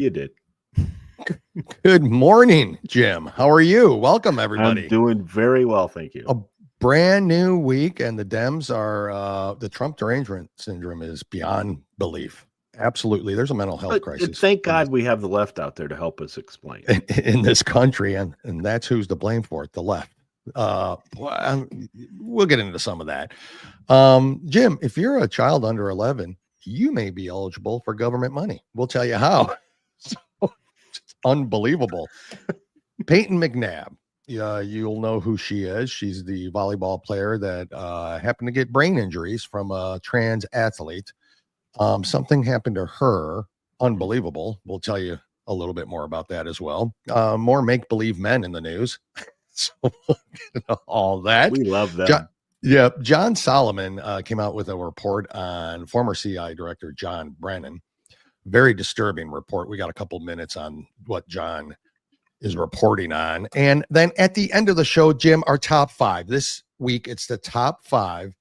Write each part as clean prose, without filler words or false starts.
You did. Good morning, Jim. How are you? Welcome, everybody. I'm doing very well, thank you. A brand new week, and the Dems are the Trump derangement syndrome is beyond belief. Absolutely, there's a mental health crisis. Thank God we have the left out there to help us explain in this country, and that's who's to blame for it. The left. We'll get into some of that. Jim, if you're a child under 11, you may be eligible for government money. We'll tell you how. It's unbelievable. Peyton McNabb. You'll know who she is. She's the volleyball player that happened to get brain injuries from a trans athlete. Something happened to her. Unbelievable. We'll tell you a little bit more about that as well. More make-believe men in the news. So all that. We love them. John Solomon came out with a report on former CIA Director John Brennan. Very disturbing report. We got a couple minutes on what John is reporting on. And then at the end of the show, Jim, our top 5. This week, it's the top 5.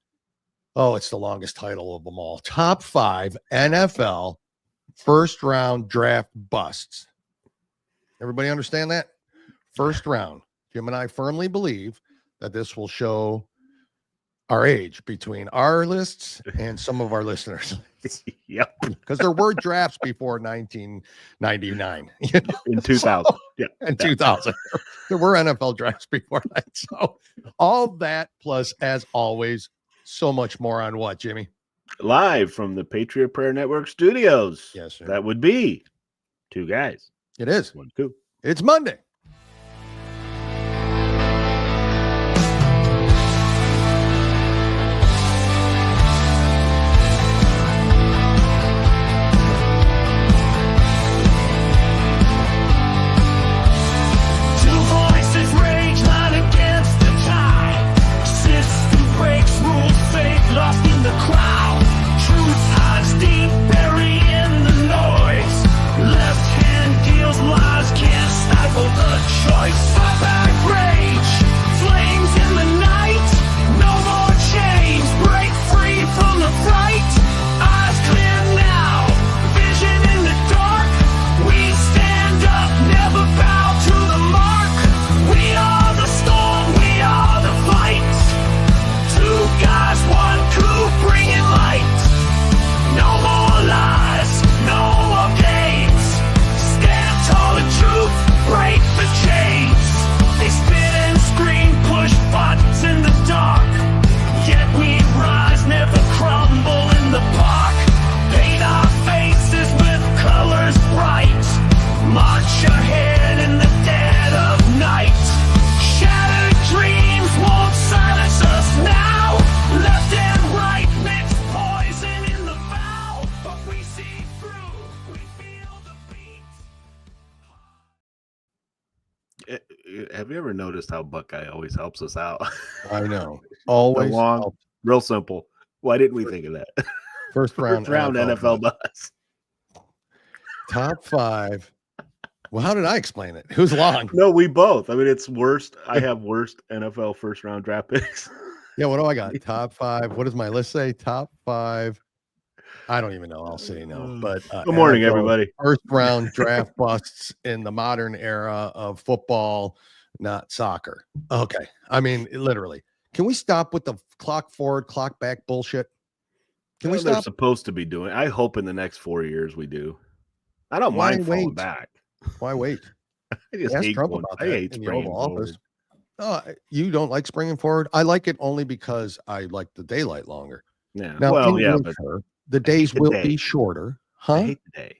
Oh, it's the longest title of them all. Top 5 NFL first round draft busts. Everybody understand that? First round. Jim and I firmly believe that this will show our age between our lists and some of our listeners. Yep. Because there were drafts before 1999. In 2000. Yeah. In 2000. There were NFL drafts before that. So all that plus, as always, so much more on what, Jimmy? Live from the Patriot Prayer Network studios. Yes, sir. That would be 2 guys. It is. 1, 2. It's Monday. Lost in the crowd, truth hides deep, buried in the noise. Left hand deals lies, can't stifle the choice. Fight back rage, flames in the night. No more chains, break free from the fright. Eyes clear now, vision in the dark. We stand up, never bow to the mark. We are the storm, we are the fight. 2 guys, 1 coup, bringing light. No more lies, no more games. Stand tall in truth, break the chains. They spit and scream, push buttons in the dark. Yet we rise, never crumble in the park. Paint our faces with colors bright. March ahead in the dead of night. Shattered dreams won't silence us now. Left and right mix poison in the vow. But we see through, we feel the beat. Have you ever noticed how Buckeye always helps us out? I know. Always. Long, real simple. Why didn't we think of that? First round NFL bus. Top 5. Well, how did I explain it? Who's long? No, we both. I mean, it's worst. I have worst NFL first round draft picks. Yeah, what do I got? Top 5. What does my list say? Top 5. I don't even know. I'll say no. But good morning, NFL everybody. First round draft busts in the modern era of football, not soccer. Okay. I mean, literally. Can we stop with the clock forward, clock back bullshit? Can we They're stop? supposed to be doing. I hope in the next 4 years we do. I don't mind falling back. Why wait? I just Ask hate Trump going, about I that hate in the springing Oval forward. Office. Oh, you don't like springing forward? I like it only because I like the daylight longer. Yeah. Now, Well, in yeah, winter, but the days the will day. be shorter. I Huh? hate the day.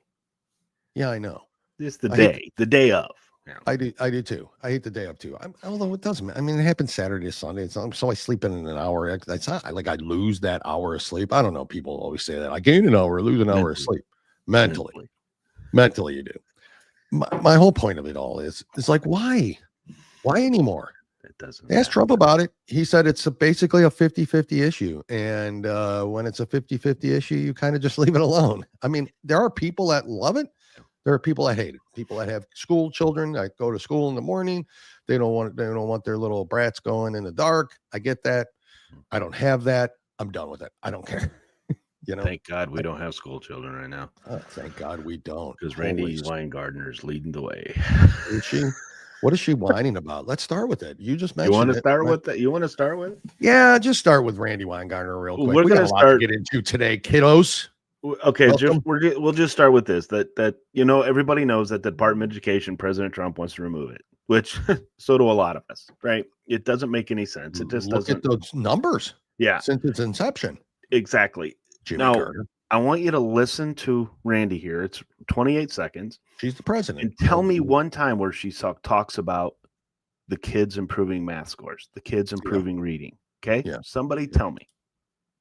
Yeah, I know. It's the I day. hate- The day of. Yeah. I do too. I hate the day up too. Although it doesn't. I mean, it happens Saturday to Sunday. So I sleep in an hour. It's not like I lose that hour of sleep. I don't know. People always say that I gain an hour, lose an hour of sleep. Mentally, you do. My whole point of it all is like, why anymore? It doesn't. Ask matter. Trump about it. He said it's basically a 50-50 issue. And when it's a 50-50 issue, you kind of just leave it alone. I mean, there are people that love it. There are people that hate it. People that have school children that go to school in the morning. They don't want their little brats going in the dark. I get that. I don't have that. I'm done with it. I don't care. You know, Thank God we don't have school children right now. oh, thank God we don't. Because Holy Randy s- Weingartner is leading the way. Is she? What is she whining about? Let's start with it. You just You mentioned want to it. start with that? You want to start with? Yeah, just start with Randy Weingartner real quick. We're We got gonna a lot start- to get into today, kiddos. Okay, Welcome. we'll just start with this. That everybody knows that the Department of Education, President Trump wants to remove it, which so do a lot of us, right? It doesn't make any sense. It just Look doesn't. at those numbers. Yeah, Since its inception. exactly. Jimmy Now, Carter. I want you to listen to Randy here. It's 28 seconds. She's the president. And tell me one time where she talks about the kids improving math scores, the kids improving reading. Okay? Yeah. Somebody tell me.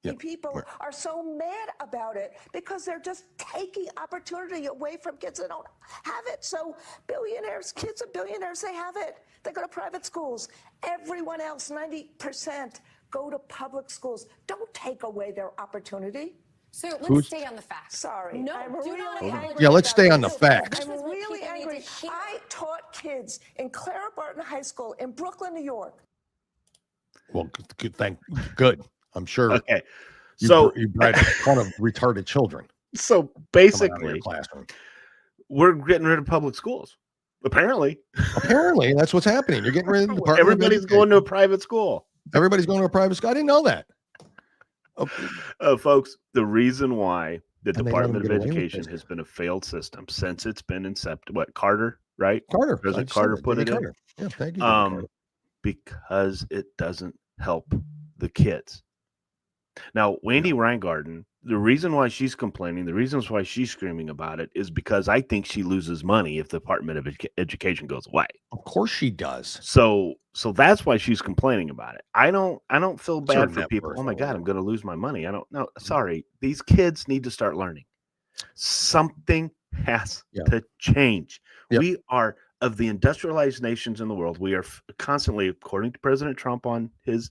Yeah. People are so mad about it because they're just taking opportunity away from kids that don't have it. So billionaires, kids of billionaires, they have it. They go to private schools. Everyone else, 90%, go to public schools. Don't take away their opportunity. So let's Who's- stay on the facts. Sorry. No, I'm do really not angry. Yeah, let's about stay on the this. facts. I'm This is what really people need angry. to hear. I taught kids in Clara Barton High School in Brooklyn, New York. Well, good. I'm sure. Okay. You, So you bred a ton of retarded children so coming out of your basically classroom. we're getting rid of public schools. Apparently. Apparently, that's what's happening. You're getting rid of the Department of Everybody's going to a private school. Everybody's going to a private school. I didn't know that. Okay. Folks, the reason why the And they let 'em Department of get away with Education this. has been a failed system since it's been incepted. What, Carter, right? Carter. President I Carter said put Jimmy it in. Carter. Yeah, thank you. Jimmy Carter. Because it doesn't help the kids. Now, Wendy Weingarten, the reason why she's complaining, the reasons why she's screaming about it is because I think she loses money if the Department of Education goes away. Of course she does. So that's why she's complaining about it. I don't feel It's her bad for net people. worth Oh my or God, I'm whatever. going to lose my money. I don't know. Sorry. These kids need to start learning. Something has Yeah. to change. Yep. We are, of the industrialized nations in the world, we are constantly, according to President Trump on his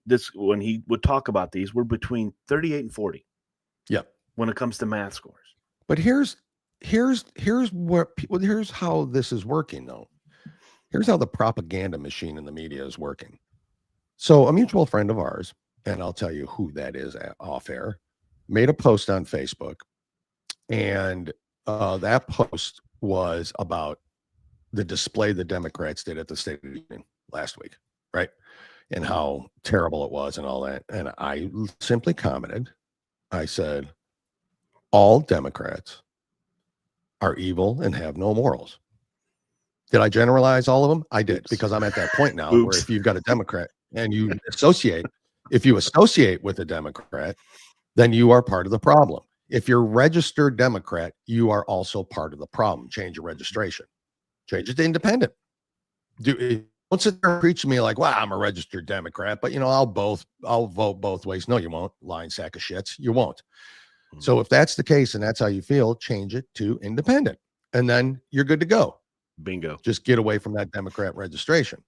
this when he would talk about these, we're between 38 and 40. Yep. When it comes to math scores. But here's where here's how this is working though. Here's how the propaganda machine in the media is working. So a mutual friend of ours, and I'll tell you who that is off air, made a post on Facebook, and that post was about the display the Democrats did at the State of the Union last week, right? And how terrible it was and all that. And I simply commented, I said, all Democrats are evil and have no morals. Did I generalize all of them? I did, Oops. because I'm at that point now Oops. where if you've got a Democrat and you associate with a Democrat, then you are part of the problem. If you're registered Democrat, you are also part of the problem. Change your registration. Change it to independent. Don't sit there and preach to me like, well, I'm a registered Democrat, but I'll vote both ways. No, you won't. Lying sack of shits. You won't. So if that's the case and that's how you feel, change it to independent. And then you're good to go. Bingo. Just get away from that Democrat registration.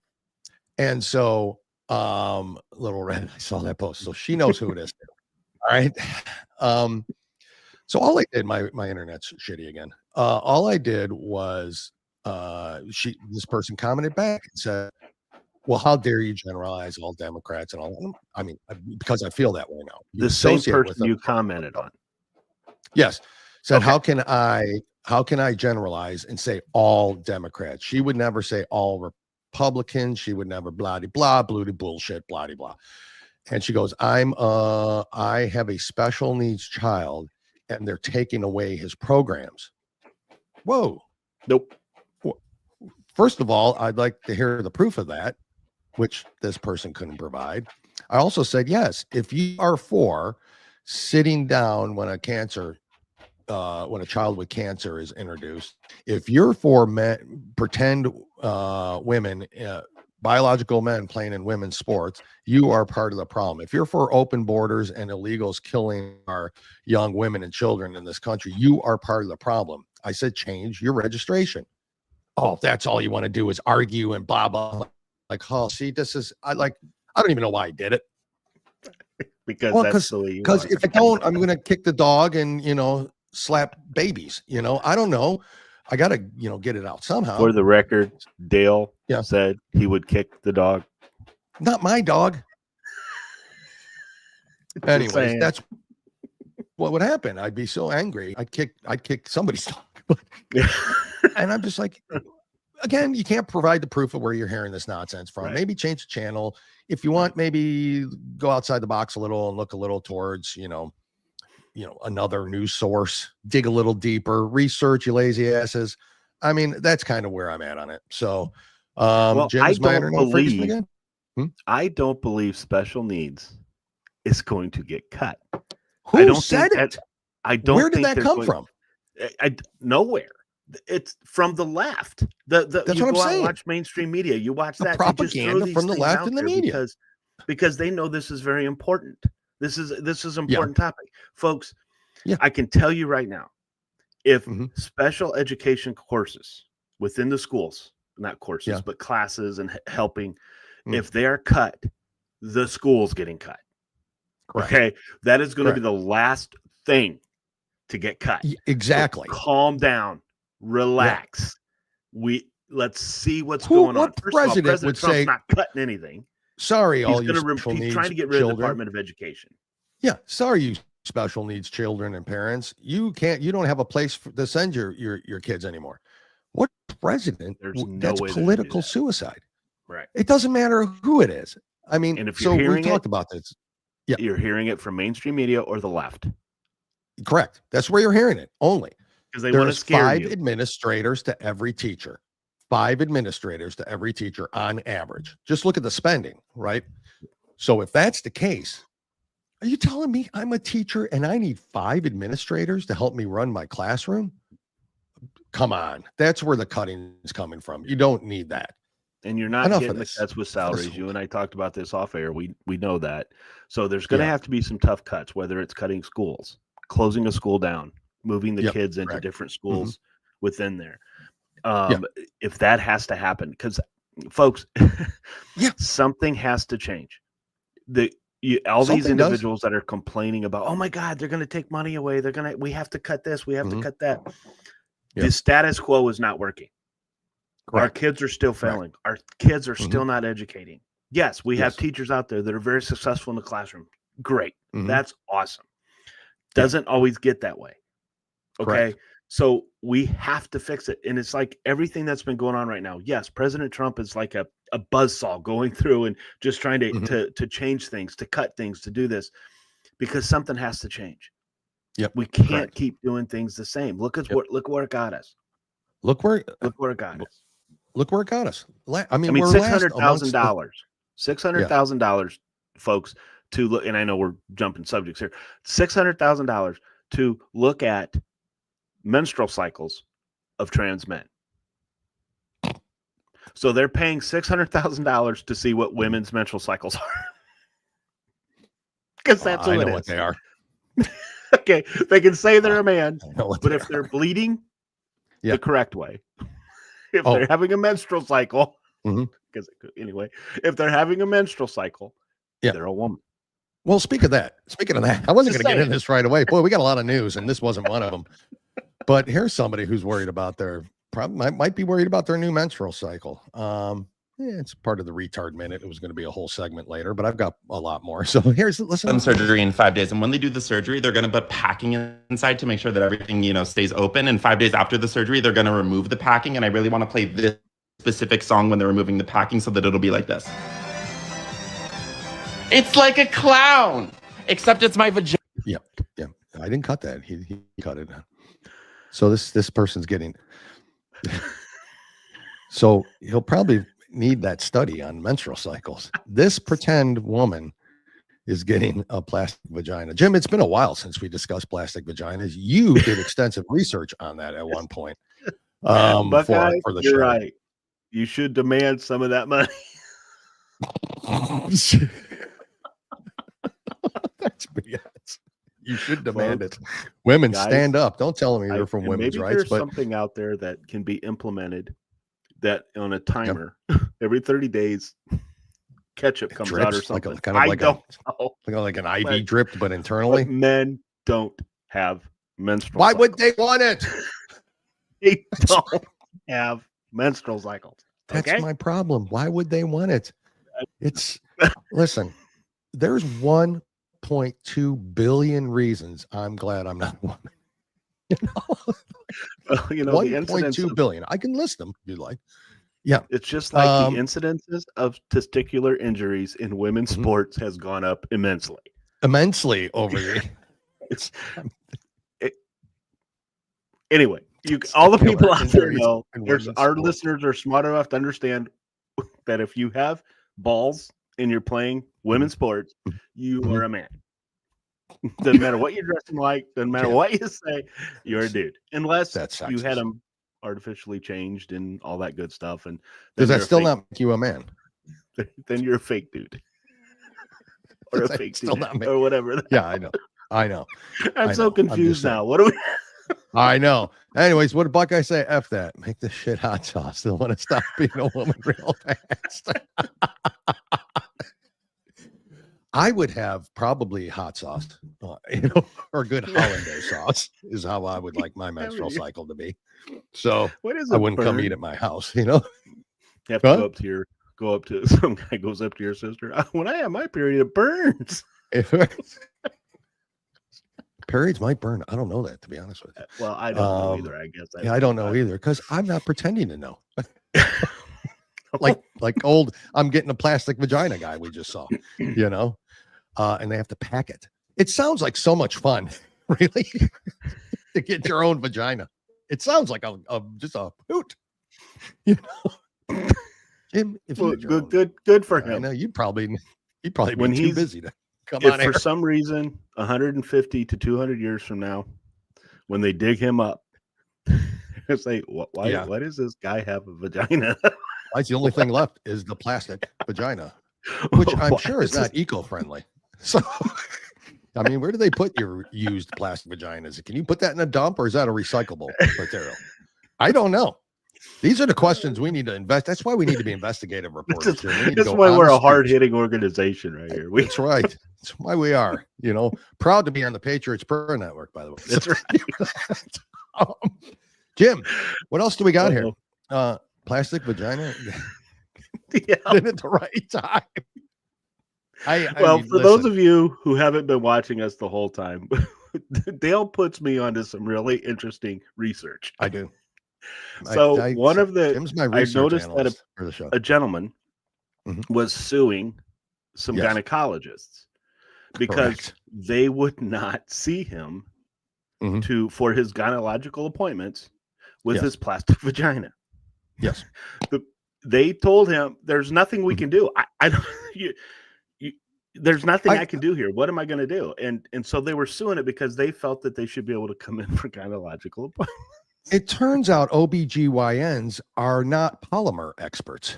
And so Little Red, I saw that post. So she knows who it is. All right. So all I did, my internet's shitty again. All I did was this person commented back and said, well, how dare you generalize all Democrats and all? I mean, because I feel that way now. You The same associate with person them. you commented on. Yes. Said, Okay. how can I generalize and say all Democrats? She would never say all Republicans. She would never blah, blah, blah, bullshit, blah, blah. And she goes, I have a special needs child and they're taking away his programs. Whoa. Nope. First of all, I'd like to hear the proof of that, which this person couldn't provide. I also said, yes, if you are for sitting down when a child with cancer is introduced, if you're for pretend women, biological men playing in women's sports, you are part of the problem. If you're for open borders and illegals killing our young women and children in this country, you are part of the problem. I said, change your registration. Oh, that's all you want to do is argue and blah, blah. Like, oh, see, I don't even know why I did it. Because Well, that's the way you Because are. if I don't, I'm going to kick the dog and, slap babies. I don't know. I got to, get it out somehow. For the record, Dale Yeah. said he would kick the dog. Not my dog. Just Anyways, saying. what would happen. I'd be so angry. I'd kick somebody's dog. And I'm just like, again, you can't provide the proof of where you're hearing this nonsense from. Right. Maybe change the channel. If you want, maybe go outside the box a little and look a little towards, another news source, dig a little deeper, research, you lazy asses. I mean, that's kind of where I'm at on it. So, Jim, is my internet freaking again? I don't believe special needs is going to get cut. Who said it? I don't. Where did that come from? Nowhere. It's from the left. That's what I'm saying. Watch mainstream media. You watch the that propaganda from the left in the media because they know this is very important. This is an important topic, folks. Yeah. I can tell you right now, if special education courses within the schools, not courses, but classes and helping, if they are cut, the school's getting cut. Correct. Okay, that is going to be the last thing to get cut. Exactly. So calm down, relax. Let's see what's going on. What president would Trump's say not cutting anything? Sorry, all you he's trying to get rid of the Department of Education. Yeah, sorry, you special needs children and parents. You don't have a place to send your kids anymore. What president? That's political suicide. Right. It doesn't matter who it is. I mean, and if so we talked about this. Yeah, you're hearing it from mainstream media or the left. Correct. That's where you're hearing it only. Because they want to scare 5 you. administrators to every teacher. 5 administrators to every teacher on average. Just look at the spending, right? So if that's the case, are you telling me I'm a teacher and I need 5 administrators to help me run my classroom? Come on. That's where the cutting is coming from. You don't need that. And you're not getting the cuts with salaries. You and I talked about this off air. We know that. So there's going to have to be some tough cuts, whether it's cutting schools, closing a school down, moving the kids into different schools within there. If that has to happen, because folks, something has to change. All these individuals that are complaining about, oh my God, they're going to take money away. We have to cut this. We have to cut that. The status quo is not working. Correct. Our kids are still failing. Our kids are still not educating. Yes, we have teachers out there that are very successful in the classroom. Great. That's awesome. Doesn't always get that way. Okay. Correct. So we have to fix it. And it's like everything that's been going on right now. Yes, President Trump is like a buzzsaw going through and just trying to change things, to cut things, to do this, because something has to change. We can't keep doing things the same. Look where it got us. Look where it got us. I mean $600,000. $600,000, folks, to look. And I know we're jumping subjects here. $600,000 to look at menstrual cycles of trans men. So they're paying $600,000 to see what women's menstrual cycles are. Because that's who it is. What they are. Okay, they can say they're a man, but if they're bleeding the correct way, if they're having a menstrual cycle, because anyway, if they're having a menstrual cycle, they're a woman. Well, speaking of that, I wasn't going to get into this right away. Boy, we got a lot of news, and this wasn't one of them. But here's somebody who's worried about might be worried about their new menstrual cycle. It's part of the retard minute. It was going to be a whole segment later, but I've got a lot more. So listen. Surgery in 5 days. And when they do the surgery, they're going to put packing inside to make sure that everything, stays open. And 5 days after the surgery, they're going to remove the packing. And I really want to play this specific song when they're removing the packing so that it'll be like this. It's like a clown, except it's my vagina. Yeah. I didn't cut that. He cut it. So this person's getting. So he'll probably need that study on menstrual cycles. This pretend woman is getting a plastic vagina. Jim, it's been a while since we discussed plastic vaginas. You did extensive research on that at one point. But for the you're show. right. You should demand some of that money. That's BS. You should demand it. Women, stand up. Don't tell me you're from women's rights. There's something out there that can be implemented that on a timer every 30 days, ketchup comes out or something. Like an IV drip, but internally. But men don't have menstrual Why cycles. would they want it? They don't have menstrual cycles. That's my problem. Why would they want it? Listen, there's one 1.2 billion reasons I'm glad I'm not a woman. You know, Well, you know, the incidents 1.2 of, billion. I can list them if you'd like. Yeah. it's just like the Um, incidences of testicular injuries in women's Mhm. sports has gone up immensely. immensely over the. It's anyway, all the people Testicular out there injuries know in there's women's our sports. listeners are smart enough to understand that if you have balls and you're playing women's sports, you Mhm. are a man. Doesn't matter what you're dressing like, doesn't matter Yeah. what you say, you're a dude. Unless That's you had sexist. them artificially changed and all that good stuff. And Does then that you're still a not make you a man? then you're a fake dude. Or Does a that fake still dude. not make? Or whatever. Yeah, I know. I know. I'm I so know. I'm just confused saying. now. What do we I know. Anyways, what did Buckeye say? F that. Make this shit hot sauce. They'll want to stop being a woman real fast. I would have probably hot sauce, or good hollandaise sauce is how I would like my menstrual cycle to be. So what is I a wouldn't come burn? eat at my house, You have to Huh? go up to some guy goes up to your sister. When I have my period, it burns. Periods might burn. I don't know that, to be honest with you. Well, I don't know either. I guess. Yeah, I don't know either because I'm not pretending to know. like old, I'm getting a plastic vagina guy we just saw, and they have to pack it. It sounds like so much fun, really, to get your own vagina. It sounds like just a hoot, Jim, if you Well, had your own good for vagina, him. you'd probably When be too he's- busy to come If on for air. some reason, 150 to 200 years from now, when they dig him up, it's like, why? Yeah. Why does this guy have a vagina? That's the only thing left is the plastic vagina, which I'm Why sure is this- not eco-friendly. So, I mean, where do they put your used plastic vaginas? Can you put that in a dump, or is that a recyclable material? I don't know. These are the questions we need to invest. That's why we need to be investigative reporters. Jim. We need to That's go why on we're the a streets. hard-hitting organization right here. That's right. That's why we are, proud to be on the Patriots Prayer Network, by the way. That's right. Jim, what else do we got here? Uh-oh. Plastic vagina. Yeah. Did it at the right time. Well, for those of you who haven't been watching us the whole time, Dale puts me onto some really interesting research. I do. So one of the Jim's my I research noticed that analyst for the show. a gentleman Mhm. was suing some Yes. gynecologists because Correct. they would not see him Mhm. for his gynecological appointments with Yes. his plastic vagina. Yes. They told him there's nothing we can do. I don't there's nothing I can do here. What am I going to do? And so they were suing it because they felt that they should be able to come in for gynecological appointments. It turns out OBGYNs are not polymer experts.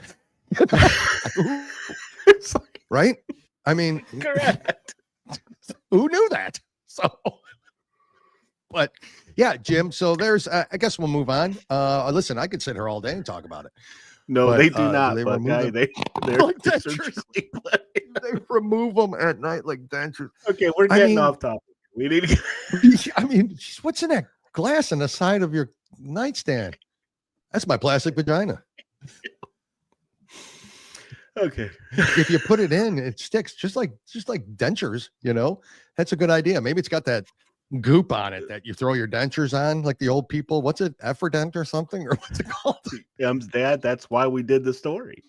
It's like, Right? I mean, correct. who knew that? So, but yeah, Jim. So there's, I guess we'll move on. Listen, I could sit here all day and talk about it. No, But, they do do not. they But remove guy, them? they're Like dentures. surgically They remove them at night like dentures. Okay, we're I getting mean- off topic. We need to get I mean, what's in that glass on the side of your nightstand? That's my plastic vagina. okay. If you put it in, it sticks just like dentures, That's a good idea. Maybe it's got that goop on it that you throw your dentures on, like the old people. What's it, Efferdent or something? Or what's it called? Dad, that's why we did the story.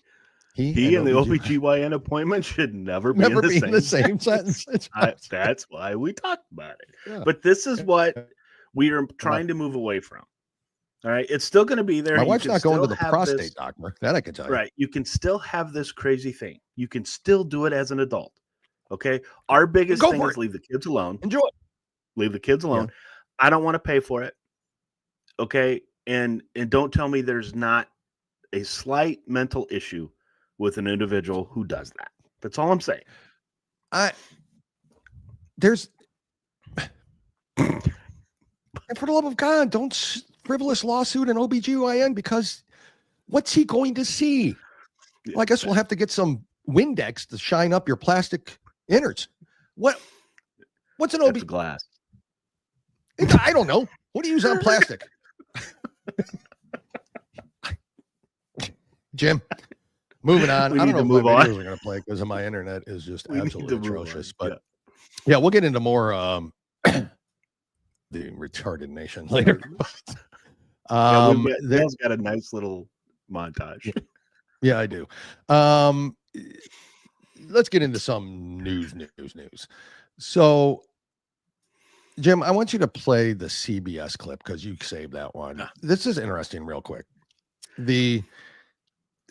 He and the OBGYN appointment should never be never in be in the same sentence. sentence. It's That's why we talked about it. Yeah. But this is what we are trying to move away from. All right. It's still going to be there. My You wife's can not going to still the have prostate this- doctor. That I can tell you. Right. You can still have this crazy thing. You can still do it as an adult. Okay. Our biggest Go thing for is it. leave the kids alone. Enjoy it. Leave the kids alone. I don't want to pay for it. Okay. And don't tell me there's not a slight mental issue with an individual who does that. That's all I'm saying. There's, and for the love of God, don't frivolous lawsuit an OBGYN because what's he going to see? Well, I guess we'll have to get some Windex to shine up your plastic innards. What's an That's OB? glass. I don't know. What do you use on plastic? Jim, moving on. We I need don't know to if my move on. videos are going to play because my internet is just We need absolutely to move on. atrocious. But Yeah, we'll get into more the retarded nation later. Yeah, there- Dale's got a nice little montage. yeah, I do. Let's get into some news. So, Jim, I want you to play the CBS clip because you saved that one. Yeah. This is interesting, real quick. The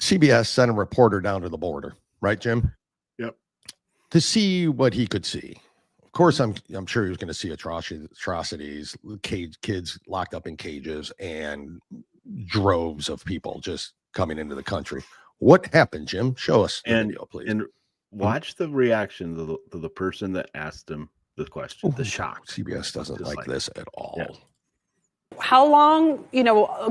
CBS sent a reporter down to the border, right, Jim? Yep. To see what he could see. Of course, I'm sure he was going to see atrocities, kids locked up in cages, and droves of people just coming into the country. What happened, Jim? Show us the video, please. And watch the reaction to the person that asked him the question, the shock. CBS doesn't Just like this at all. Yeah. How long,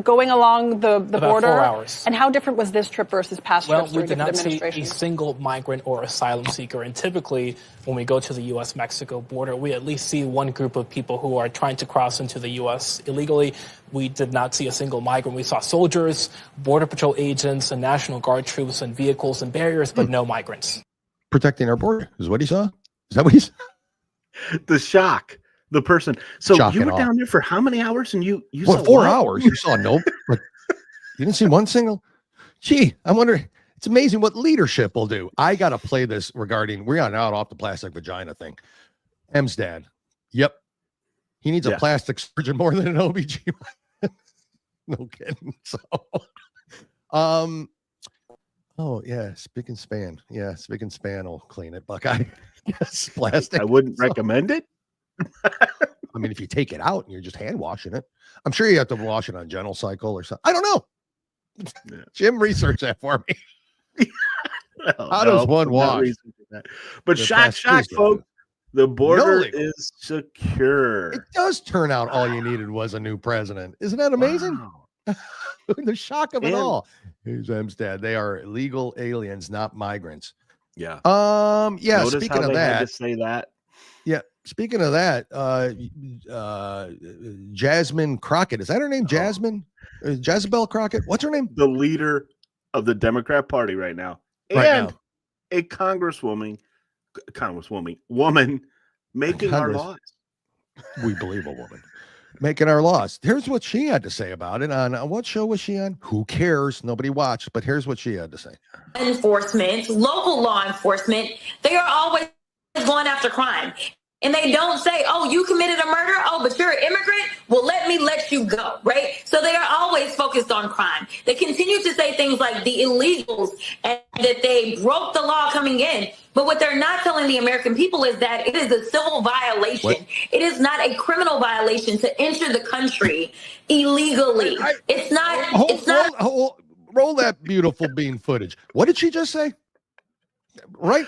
going along the border? 4 hours. And how different was this trip versus past Well, trips we during did different not see a administrations? single migrant or asylum seeker. And typically, when we go to the U.S.-Mexico border, we at least see one group of people who are trying to cross into the U.S. illegally. We did not see a single migrant. We saw soldiers, Border Patrol agents, and National Guard troops and vehicles and barriers, but no migrants. Protecting our border is what he saw? Is that what he saw? The shock. The person. So Shock you and were awe. down there for how many hours? And you What, saw 4 what? hours? You saw nope. But you didn't see one single. Gee, I wonder. It's amazing what leadership will do. I got to play this regarding. We're not out off the plastic vagina thing. M's dad. Yep. He needs a Yeah. plastic surgeon more than an OBGYN. No kidding. So, oh yeah, spick and span. Yeah, spick and span will clean it, Buckeye. Yes, plastic. I wouldn't recommend it. I mean, if you take it out and you're just hand washing it, I'm sure you have to wash it on Gentle Cycle or something. I don't know. Yeah. Jim, research that for me. Well, How does one I'm not wash? researching that. But The shock, plastic folks. The border illegal. is secure. It does turn out all you needed was a new president. Isn't that amazing? Wow. The shock of it And- all. Here's M's dad. They are illegal aliens, not migrants. Yeah. Yeah. Notice Speaking how of they had that, to say that. yeah. Speaking of that, Jasmine Crockett. Is that her name? Jasmine? Jezebel Crockett? What's her name? The leader of the Democrat Party right now, Right and now. a woman making our Congress. laws. We believe a woman making our laws. Here's what she had to say about it. On what show was she on? Who cares? Nobody watched, but here's what she had to say. Enforcement, local law enforcement, they are always going after crime. And they don't say, oh, you committed a murder. Oh, but you're an immigrant. Well, let me let you go. Right. So they are always focused on crime. They continue to say things like the illegals and that they broke the law coming in. But what they're not telling the American people is that it is a civil violation. What? It is not a criminal violation to enter the country illegally. It's not. Roll that beautiful bean footage. What did she just say? Right.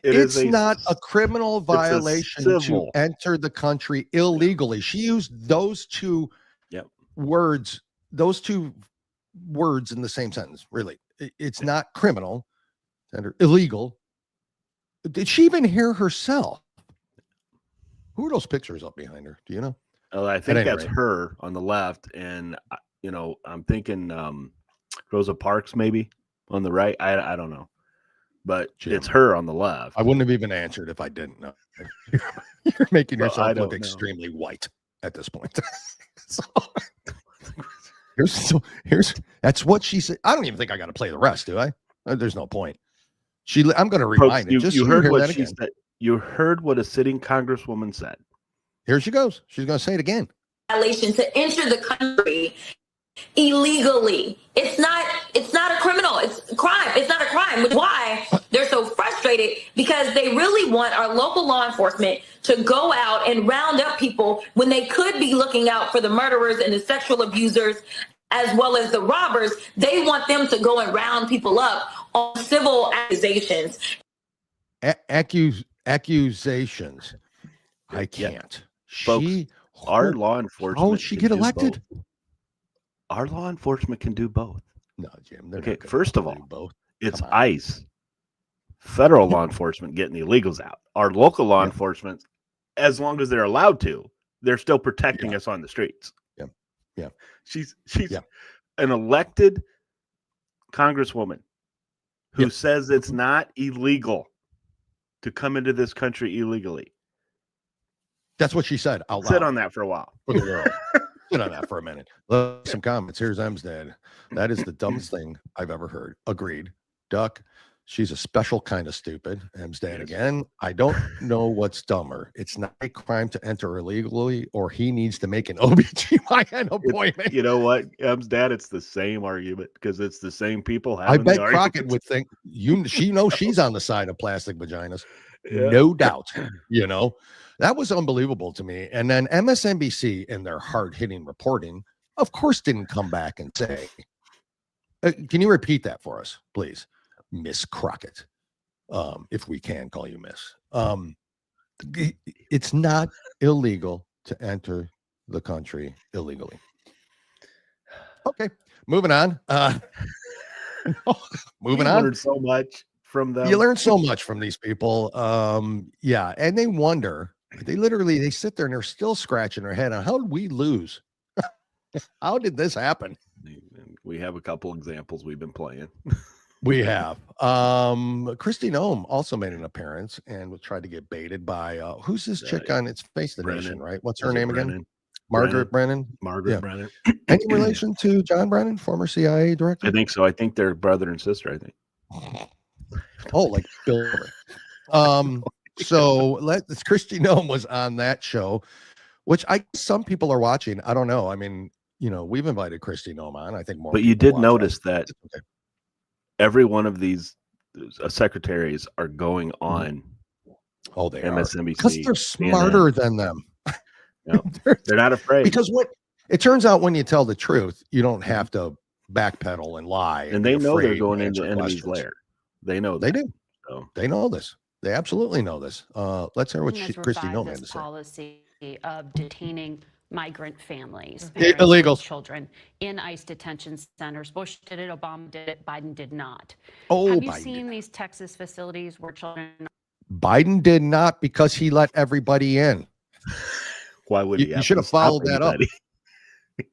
It's not a criminal violation to civil. enter the country illegally. She used those two Yep. words, in the same sentence. Really, it's not criminal, illegal. Did she even hear herself? Who are those pictures up behind her? Do you know? Oh, I think any that's rate. her on the left, and I'm thinking Rosa Parks maybe on the right. I don't know, but Jim. it's her on the left. I wouldn't have even answered if I didn't know. You're making Well, I yourself don't look know. extremely white at this point. So here's that's what she said. I don't even think I got to play the rest, do I? There's no point. I'm going to Folks, rewind it. you, Just you so heard hear what that she again. said. You heard what a sitting congresswoman said. Here she goes. She's going to say it again. Violation to enter the country illegally. It's not a criminal. It's a crime. It's not a crime. Which is why they're so frustrated, because they really want our local law enforcement to go out and round up people when they could be looking out for the murderers and the sexual abusers as well as the robbers. They want them to go and round people up on civil accusations. Accusations. I can't. Folks, Our law enforcement. How did she can get do elected? both. Our law enforcement can do both. No, Jim. they're Okay, not gonna first of do all, both. It's Come on. ICE, federal law enforcement getting the illegals out. Our local law enforcement, as long as they're allowed to, they're still protecting us on the streets. Yeah. Yeah. She's Yeah. an elected congresswoman who Yeah. says it's not illegal to come into this country illegally. That's what she said out loud. Sit on that for a while. For the world. Sit on that for a minute. Look, some comments. Here's M's dad. That is the dumbest thing I've ever heard. Agreed. Duck. She's a special kind of stupid. M's dad again. I don't know what's dumber. It's not a crime to enter illegally, or he needs to make an OBGYN appointment. You know what, M's dad? It's the same argument because it's the same people. I bet the Crockett would think she knows she's on the side of plastic vaginas. Yeah. No doubt. You know, that was unbelievable to me. And then MSNBC, in their hard-hitting reporting, of course, didn't come back and say, can you repeat that for us, please? Miss Crockett, if we can call you Miss. It's not illegal to enter the country illegally. Okay, moving on. Moving on. Learned so much from them. You learn so much from these people. Yeah, and they wonder. They sit there and they're still scratching their head on how did we lose? How did this happen? We have a couple examples we've been playing. We have. Christy Nome also made an appearance and was tried to get baited by who's this chick on It's Face the Nation, right? What's her name again? Margaret Brennan. Margaret Brennan. Any relation to John Brennan, former CIA director? I think so. I think they're brother and sister, I think. Oh, like Bill. So Christy Nome was on that show, which some people are watching. I don't know. I mean, we've invited Christy Nome on. I think more. But you did notice that every one of these secretaries are going on. Oh, they MSNBC because they're smarter than them. They're not afraid. Because it turns out when you tell the truth, you don't have to backpedal and lie. And they know they're going into enemy's lair. They know that. They do. So. They know this. They absolutely know this. Let's hear what Christy Nome had to say. Policy of detaining migrant families, illegal children in ICE detention centers. Bush did it, Obama did it, Biden did not. Oh, have you seen these Texas facilities where children? Biden did not because he let everybody in. Why would he? You should have followed that up.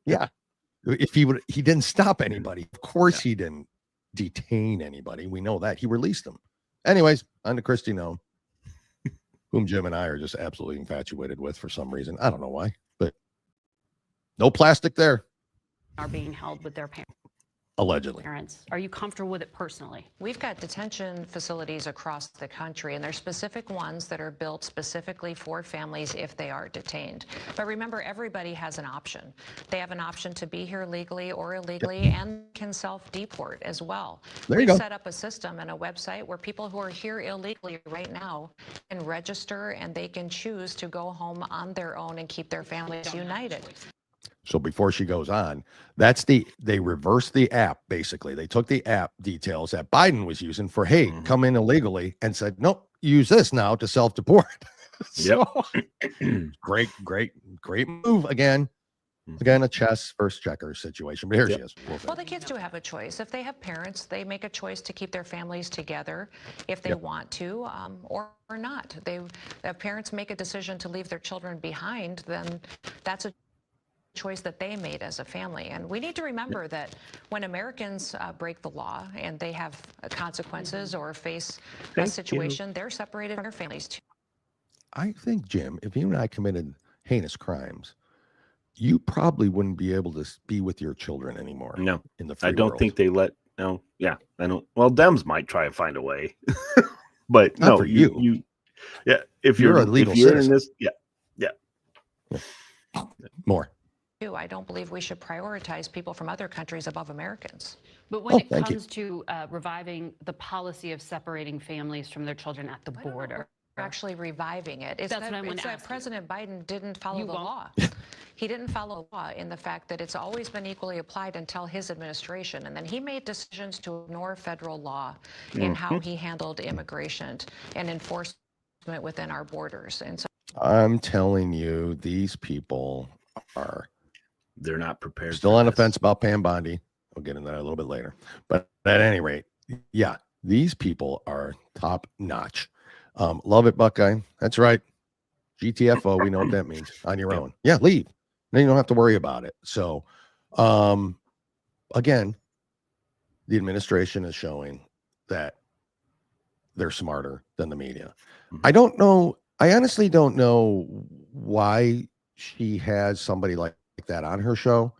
Yeah, if he didn't stop anybody. Of course, he didn't detain anybody. We know that he released them. Anyways, on to Christy Nome, whom Jim and I are just absolutely infatuated with for some reason. I don't know why, but no plastic there. Are being held with their parents. Allegedly. Are you comfortable with it personally? We've got detention facilities across the country, and there's specific ones that are built specifically for families if they are detained. But remember, everybody has an option. They have an option to be here legally or illegally and can self-deport as well. There you go. We've set up a system and a website where people who are here illegally right now can register and they can choose to go home on their own and keep their families united. So before she goes on, they reversed the app, basically. They took the app details that Biden was using for, hey, come in illegally, and said, nope, use this now to self-deport. So, great move again. Again, a chess versus checkers situation. But here she is. Well, the kids do have a choice. If they have parents, they make a choice to keep their families together if they want to, or not. If parents make a decision to leave their children behind, then that's a choice that they made as a family. And we need to remember that when Americans break the law and they have consequences or face a situation, they're separated from their families too. I think, Jim, if you and I committed heinous crimes, you probably wouldn't be able to be with your children anymore. No, in the free I don't world. think they let. No, yeah, I don't. Well, Dems might try and find a way, but not no, for you. Yeah, if you're you're a legal if you're citizen. in this, More. I don't believe we should prioritize people from other countries above Americans. But when it comes to reviving the policy of separating families from their children at the border, We're actually reviving it. It's That's what I want to that ask you. President Biden didn't follow the law. He didn't follow the law in the fact that it's always been equally applied until his administration. And then he made decisions to ignore federal law in how he handled immigration and enforcement within our borders. And so I'm telling you, these people they're not prepared. Still on the fence about Pam Bondi. I'll get into that a little bit later. But at any rate, yeah, these people are top notch. Love it, Buckeye. That's right. GTFO, we know what that means. On your own. Yeah, leave. Then you don't have to worry about it. So, again, the administration is showing that they're smarter than the media. I don't know. I honestly don't know why she has somebody like that on her show.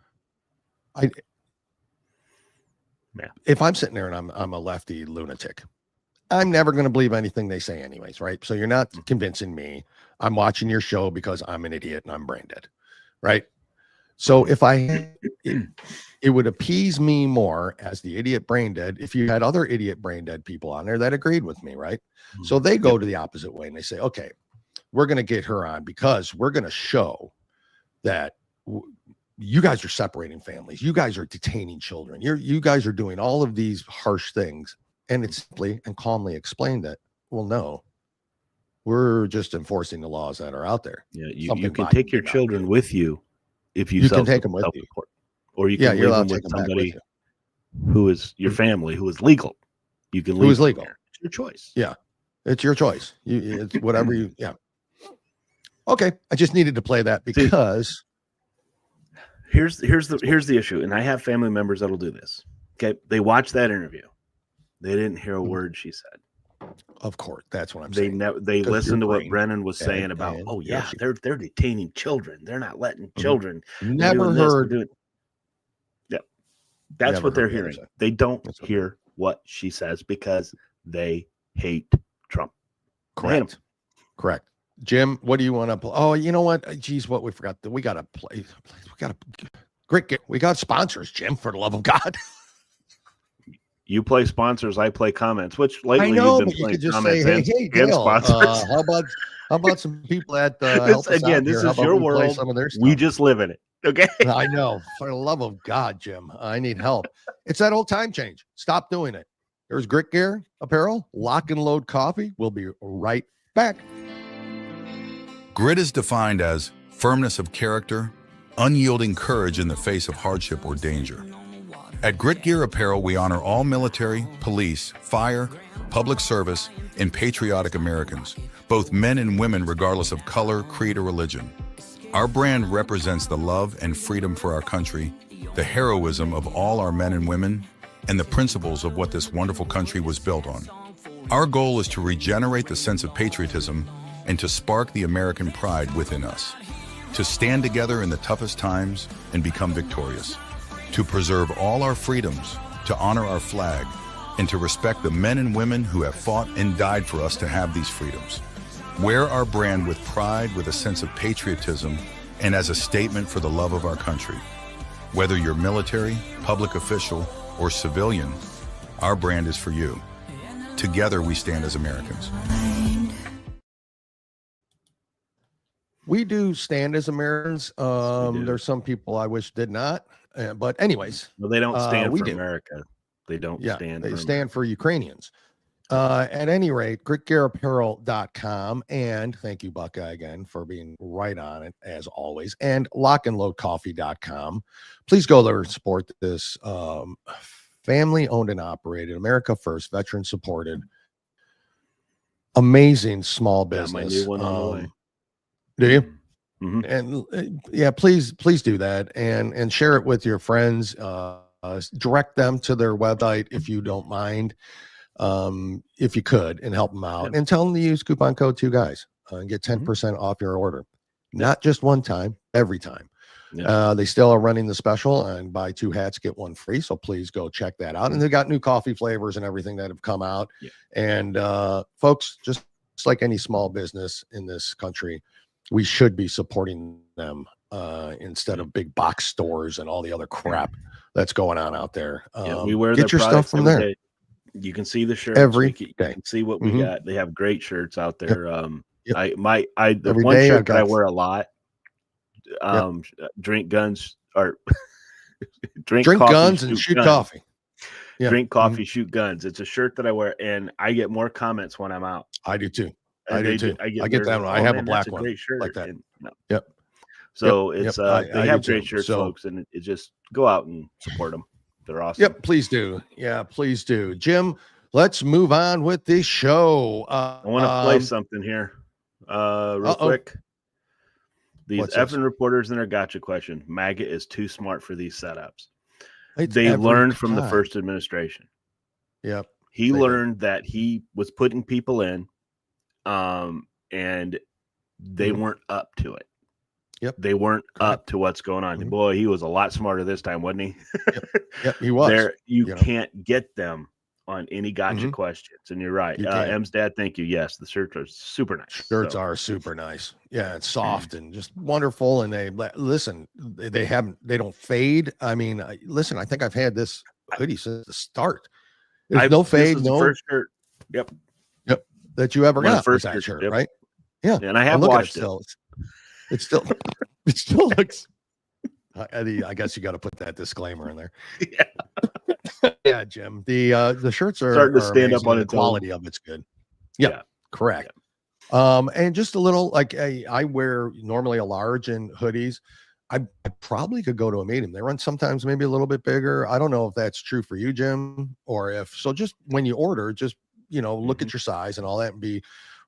If I'm sitting there and I'm a lefty lunatic, I'm never going to believe anything they say anyways, right? So you're not convincing me. I'm watching your show because I'm an idiot and I'm brain dead, right? So if it would appease me more as the idiot brain dead if you had other idiot brain dead people on there that agreed with me, right? So they go to the opposite way and they say, okay, we're going to get her on because we're going to show that you guys are separating families. You guys are detaining children. You guys are doing all of these harsh things. And it's simply and calmly explained that, well, no, we're just enforcing the laws that are out there. Yeah, you can take your children with you if you can take them with you. Or you can leave them with somebody who is your family, who is legal. You can leave who is legal. There. It's your choice. Yeah, it's your choice. It's whatever you, yeah. Okay, I just needed to play that because here's the issue, and I have family members that'll do this. Okay, they watch that interview. They didn't hear a word she said. Of course, that's what I'm saying. They listened to what Brennan was saying about. Oh yeah, they're detaining children. They're not letting children. Never heard. Yeah, that's what they're hearing. They don't hear what she says because they hate Trump. Correct. Correct. Jim, what do you want to play? Oh, you know what? Geez, what we forgot. We got to play. We got sponsors, Jim, for the love of God. You play sponsors, I play comments, which lately I know, you've been but you playing could just comments say, hey, Dale, sponsors. how about some people that help us again, out this here? is your world. Some of their stuff? We just live in it. Okay. I know. For the love of God, Jim, I need help. It's that old time change. Stop doing it. There's Grit Gear Apparel, Lock and Load Coffee. We'll be right back. Grit is defined as firmness of character, unyielding courage in the face of hardship or danger. At Grit Gear Apparel, we honor all military, police, fire, public service, and patriotic Americans, both men and women regardless of color, creed, or religion. Our brand represents the love and freedom for our country, the heroism of all our men and women, and the principles of what this wonderful country was built on. Our goal is to regenerate the sense of patriotism and to spark the American pride within us, to stand together in the toughest times and become victorious, to preserve all our freedoms, to honor our flag, and to respect the men and women who have fought and died for us to have these freedoms. Wear our brand with pride, with a sense of patriotism, and as a statement for the love of our country. Whether you're military, public official, or civilian, our brand is for you. Together we stand as Americans. We do stand as Americans. There's some people I wish did not. But anyways, well, they don't stand for America. They don't stand. They stand for Ukrainians. At any rate, gritgearapparel.com, and thank you, Buckeye, again for being right on it as always. And lockandloadcoffee.com. Please go there and support this family owned and operated, America First, veteran supported, amazing small business. My new one on the way. Do you? Mm-hmm. And please do that and share it with your friends. Direct them to their website if you don't mind, if you could, and help them out. And tell them to use coupon code 2guys and get 10% off your order. Not just one time, every time. They still are running the special and buy 2 hats, get 1 free. So please go check that out. And they got new coffee flavors and everything that have come out. And folks, just like any small business in this country, we should be supporting them instead of big box stores and all the other crap that's going on out there. We wear get your stuff from there. Day. You can see the shirts every day. You can see what we got. They have great shirts out there. The every one day shirt that I wear a lot. Drink guns or drink coffee, guns and shoot coffee. Drink coffee, shoot guns. It's a shirt that I wear, and I get more comments when I'm out. I do too. I get that one. Oh, I have man, a black that's a one great shirt. like that. And, So it's they have great shirts, so, folks, and it just go out and support them. They're awesome. Yep, please do. Yeah, please do. Jim, let's move on with this show. I want to play something here, real quick. These effing reporters and their gotcha question. MAGA is too smart for these setups. They learned from the first administration. Yep. He learned that he was putting people in, and they weren't up to it. Yep. They weren't up to what's going on. Boy, he was a lot smarter this time, wasn't he? Yep, he was. You can't get them on any gotcha questions. And you're right. M's dad, thank you. Yes, the shirts are super nice. Shirts are super nice. Yeah, it's soft and just wonderful. And they don't fade. I mean, listen, I think I've had this hoodie since the start. There's no fade, the first shirt. Yep. That you ever got. First that shirt, right? Yeah. And I have washed it. It still looks. I guess you got to put that disclaimer in there. Yeah. Yeah, Jim. The shirts are starting to stand up on the its quality of it's good. Yeah. Correct. Yeah. And just a little like I wear normally a large in hoodies. I probably could go to a medium. They run sometimes maybe a little bit bigger. I don't know if that's true for you, Jim, or if so. Just when you order, just look at your size and all that, and be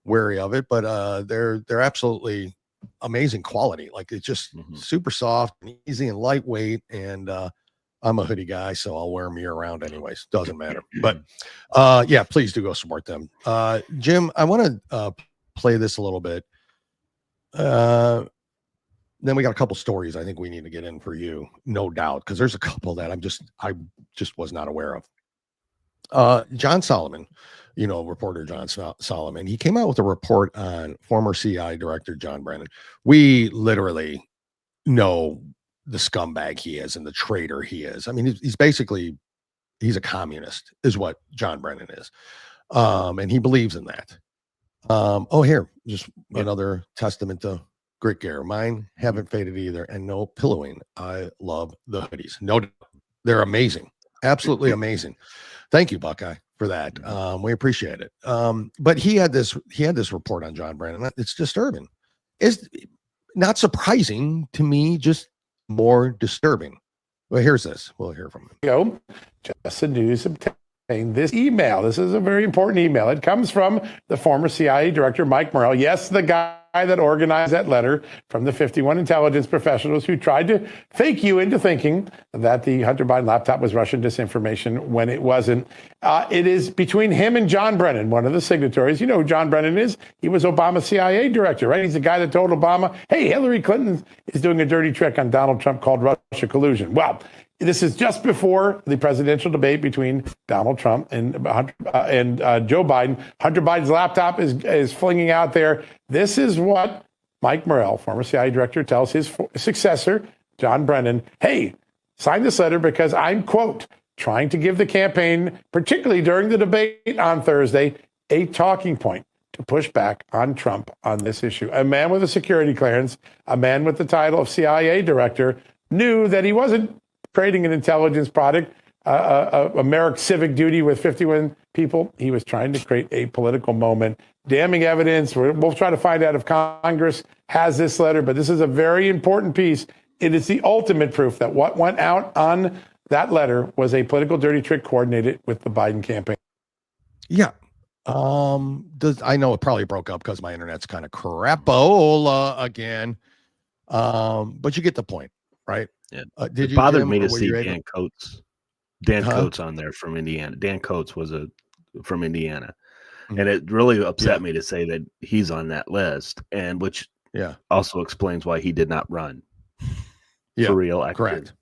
wary of it. But they're absolutely amazing quality. Like it's just super soft and easy and lightweight. And I'm a hoodie guy, so I'll wear them year round anyways. Doesn't matter. But yeah, please do go support them. Jim, I want to play this a little bit. Then we got a couple stories I think we need to get in for you, no doubt, because there's a couple that I just was not aware of. John Solomon, reporter John Solomon, he came out with a report on former CIA Director John Brennan. We literally know the scumbag he is and the traitor he is. I mean, he's a communist, is what John Brennan is. And he believes in that. Here, just another testament to Grit Gear. Mine haven't faded either, and no pillowing. I love the hoodies. No, they're amazing. Absolutely amazing. Thank you, Buckeye, for that. We appreciate it. But he had this report on John Brennan. It's disturbing. It's not surprising to me, just more disturbing. Well, here's this. We'll hear from him. Just the news obtained this email. This is a very important email. It comes from the former CIA Director Mike Morrell. Yes, the guy that organized that letter from the 51 intelligence professionals who tried to fake you into thinking that the Hunter Biden laptop was Russian disinformation when it wasn't. It is between him and John Brennan, one of the signatories. You know who John Brennan is? He was Obama's CIA director, right? He's the guy that told Obama, hey, Hillary Clinton is doing a dirty trick on Donald Trump called Russia collusion. Well, this is just before the presidential debate between Donald Trump and Joe Biden. Hunter Biden's laptop is flinging out there. This is what Mike Morrell, former CIA director, tells his successor, John Brennan. Hey, sign this letter because I'm, quote, trying to give the campaign, particularly during the debate on Thursday, a talking point to push back on Trump on this issue. A man with a security clearance, a man with the title of CIA director, knew that he wasn't creating an intelligence product, a Merrick civic duty with 51 people. He was trying to create a political moment. Damning evidence. We'll try to find out if Congress has this letter, but this is a very important piece. It is the ultimate proof that what went out on that letter was a political dirty trick coordinated with the Biden campaign. Yeah. I know it probably broke up because my internet's kind of crapola again. But you get the point, right? Yeah. Did it bothered me to see Dan Coates on there from Indiana. Dan Coates was from Indiana. And it really upset me to say that he's on that list, and which also explains why he did not run for real. Correct.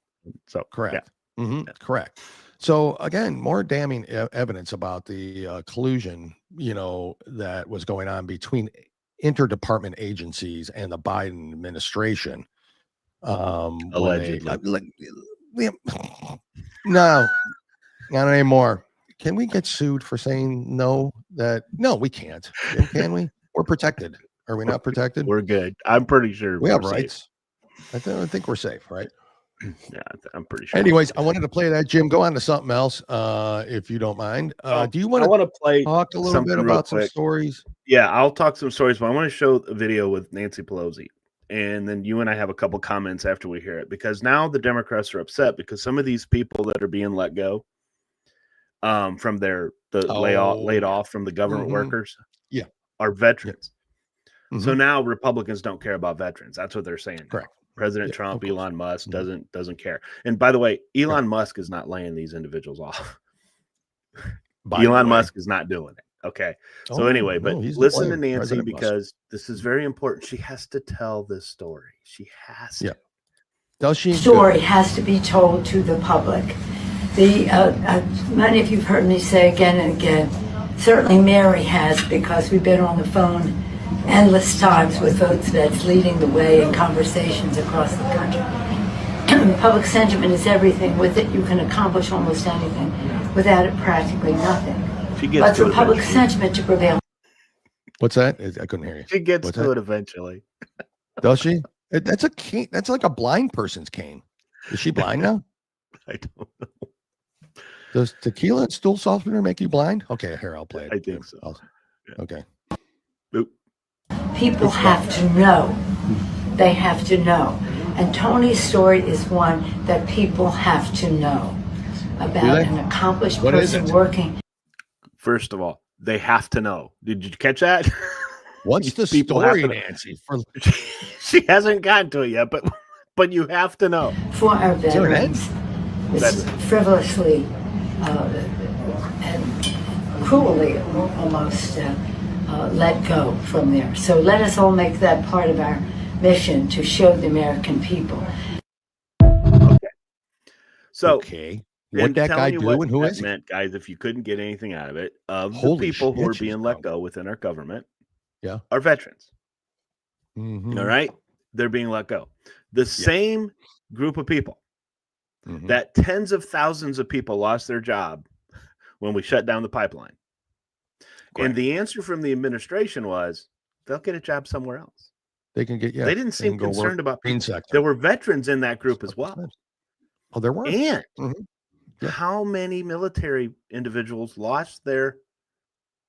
So correct. Yeah. Correct. So again, more damning evidence about the collusion, that was going on between interdepartment agencies and the Biden administration. Allegedly. No, not anymore. Can we get sued for saying no? No, we can't. Can we? We're protected. Are we not protected? We're good. I'm pretty sure we have rights. I think we're safe, right? Yeah, I'm pretty sure. Anyways, I wanted to play that, Jim. Go on to something else, if you don't mind. Do you want to play talk a little bit about some stories? Yeah, I'll talk some stories, but I want to show a video with Nancy Pelosi. And then you and I have a couple comments after we hear it, because now the Democrats are upset because some of these people that are being let go from laid off from the government workers are veterans. So now Republicans don't care about veterans. That's what they're saying. Correct. President Trump, Elon Musk doesn't care. And by the way, Elon Musk is not laying these individuals off. Elon Musk is not doing it. Okay. So Oh, anyway, no, but he's to listen to blame. Nancy President Musk. because this is very important. She has to tell this story. She has to. Yeah. Does she? Story has to be told to the public. Many of you've heard me say again and again, certainly Mary has, because we've been on the phone endless times with votes vets leading the way in conversations across the country. Public sentiment is everything. With it, you can accomplish almost anything. Without it, practically nothing. But for public sentiment to prevail. What's that? I couldn't hear you. She gets What's to that? it eventually. Does she? That's a cane. That's like a blind person's cane. Is she blind now? I don't know. Does tequila and stool softener make you blind? Okay, here, I'll play it. I think so. Okay. Boop. People have to know. They have to know. And Tony's story is one that people have to know about an accomplished person working. First of all, they have to know. Did you catch that? What's the People have story, to know. Nancy? She hasn't gotten to it yet, but you have to know. For our veterans, That's frivolously and cruelly almost let go from there. So let us all make that part of our mission to show the American people. So okay. What that guy do and who is he? meant, guys, if you couldn't get anything out of it, of Holy the people who are shit, she's being let go within our government are veterans. Mhm. All right? They're being let go. The same group of people that tens of thousands of people lost their job when we shut down the pipeline. And the answer from the administration was they'll get a job somewhere else. They can get, They didn't seem go work concerned about green people. sector. There were veterans in that group as well. Oh, there were. And Yeah. how many military individuals lost their